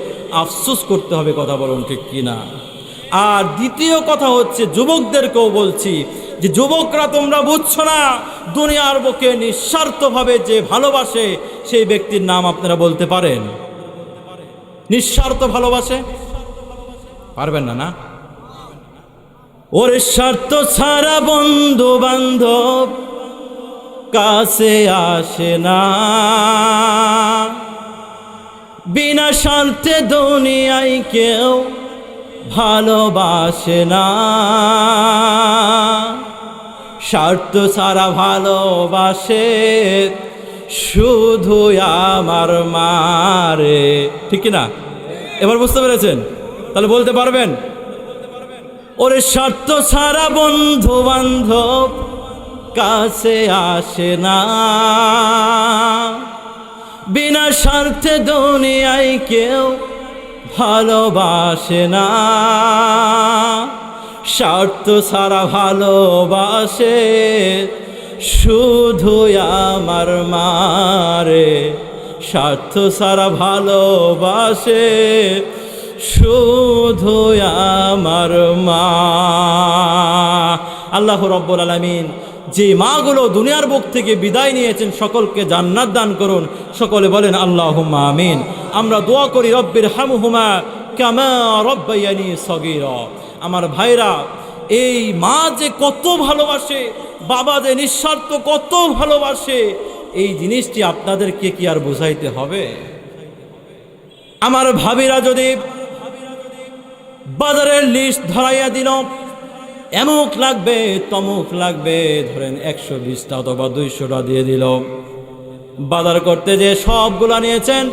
আফসোস করতে হবে। কথা বলুন ঠিক কিনা? আর দ্বিতীয় কথা হচ্ছে, যুবকদেরকেও বলছি যে যুবকরা, তোমরা বুঝছো না, দুনিয়ার বুকে নিঃস্বার্থভাবে যে ভালোবাসে সেই ব্যক্তির নাম আপনারা বলতে পারেন? নিঃস্বার্থ ভালোবাসে পারবেন না? না, ওর স্বার্থ ছাড়া বন্ধু বান্ধব কাছে আসে না, বিনা স্বার্থে দুনিয়ায় কেউ ভালোবাসে না, স্বার্থ ছাড়া ভালোবাসে শুধু আমার মারে। ঠিক না? এবার বুঝতে পেরেছেন? তাহলে বলতে পারবেন, ওরে স্বার্থ ছাড়া বন্ধু বান্ধব কাছে আসে না, বিনা স্বার্থে দুনিয়ায় কেউ ভালোবাসে না, স্বার্থ ছাড়া ভালোবাসে শুধু আমার মারে, স্বার্থ ছাড়া ভালোবাসে শুধু আমার মা। আল্লাহ রাব্বুল আলামিন যে মাগুলো দুনিয়ার বুক থেকে বিদায় নিয়েছেন, সকলকে জান্নাত দান করুন। সকলে বলেন আল্লাহুম্মা আমিন। আমরা দোয়া করি, রব্বির হামহুমা কামা রব্বায়ানি সগীরা। আমার ভাইরা, এই মা যে কত ভালোবাসে, বাবা যে নিঃস্বার্থ কত ভালোবাসে, এই জিনিসটি আপনাদেরকে কি আর বুঝাইতে হবে? আমার ভাবিরা যদি বাজারের লিস্ট ধরাইয়া দিল, এমুক লাগবে তমুক লাগবে, ধরেন 120টা অথবা 200টা দিয়ে দিল, বাজার করতে যে সবগুলা নিয়েছেন,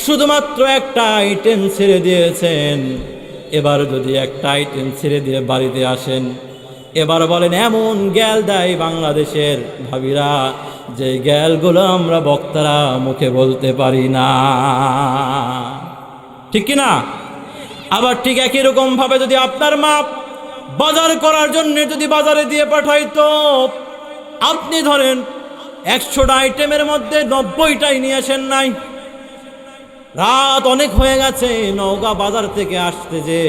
শুধুমাত্র একটা আইটেম ছেড়ে দিয়েছেন। এবার যদি একটা আইটেম ছেড়ে দিয়ে বাড়িতে আসেন, এবার বলেন এমন জ্ঞাল দেয় বাংলাদেশের ভাবিরা, যে জ্ঞালগুলো আমরা বক্তারা মুখে বলতে পারি না। ঠিক কিনা? আবার ঠিক একই রকম ভাবে যদি আপনার মা বাজার করার জন্য যদি বাজারে দিয়ে পাঠাইতো, আপনি ধরেন 100টা আইটেমের মধ্যে 90টাই নিয়ে আসেন নাই, রাত অনেক হয়ে গেছে, নওগাঁ বাজার থেকে আসতে যে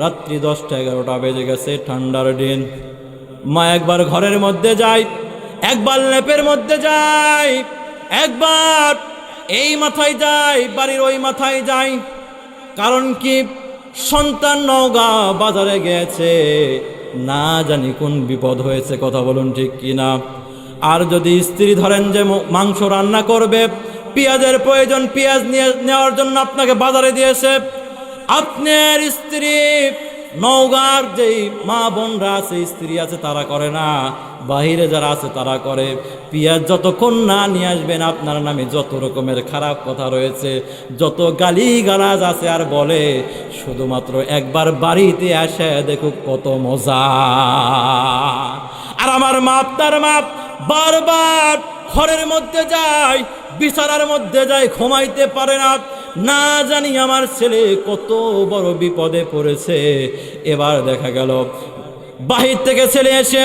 রাত্রি 10টা 11টা বেজে গেছে, ঠান্ডার দিন। মা একবার ঘরের মধ্যে যায়, একবার লেপের মধ্যে যায়, একবার এই মাথায় যায়, বাড়ির ওই মাথায় যায়। কারণ কি? সন্তান নওগাঁ বাজারে গেছে, না জানি কোন বিপদ হয়েছে। কথা বলুন ঠিক কিনা? আর যদি স্ত্রী ধরেন যে মাংস রান্না করবে, পেঁয়াজের প্রয়োজন, পেঁয়াজ নেওয়ার জন্য আপনাকে বাজারে দিয়েছে, আপনার স্ত্রী নওগাঁর যেই মা বোনরা আছে, স্ত্রী আছে, তারা করে না, বাহিরে যারা আছে তারা করে। পেঁয়াজ যতক্ষণ না নিয়ে আসবেন, আপনার নামে যত রকমের খারাপ কথা রয়েছে, যত গালি গালাজ আছে, আর বলে শুধুমাত্র একবার বাড়িতে আসে দেখুক কত মজা। আর আমার মা, আপনার মা বারবার ঘরের মধ্যে যায়, বিছানার মধ্যে যায়, ঘুমাইতে পারে না, না জানি আমার ছেলে কত বড় বিপদে পড়েছে। এবার দেখা গেল বাহির থেকে ছেলে এসে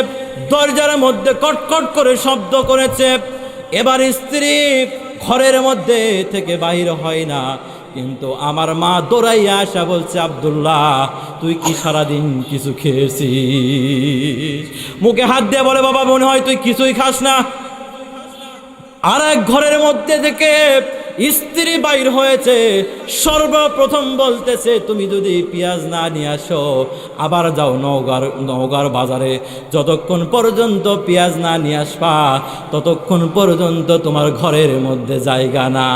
দরজার মধ্যে কটকট করে শব্দ করেছে, এবার স্ত্রী ঘরের মধ্যে থেকে বাহির হয় না, কিন্তু আমার মা দৌড়াইয়া আসা বলছে, আব্দুল্লাহ তুই কি সারাদিন কিছু খেয়েছিস? মুখে হাত দিয়ে বলে, বাবা মনে হয় তুই কিছুই খাস না। আর এক ঘরের মধ্যে থেকে স্ত্রী বাইর হয়েছে, সর্বপ্রথম বলতেছে তুমি যদি পেঁয়াজ না নিয়ে আসো আবার যাও নওগাঁর বাজারে, যতক্ষণ পর্যন্ত পেঁয়াজ না নিয়ে আসবা ততক্ষণ পর্যন্ত তোমার ঘরের মধ্যে জায়গা নাই।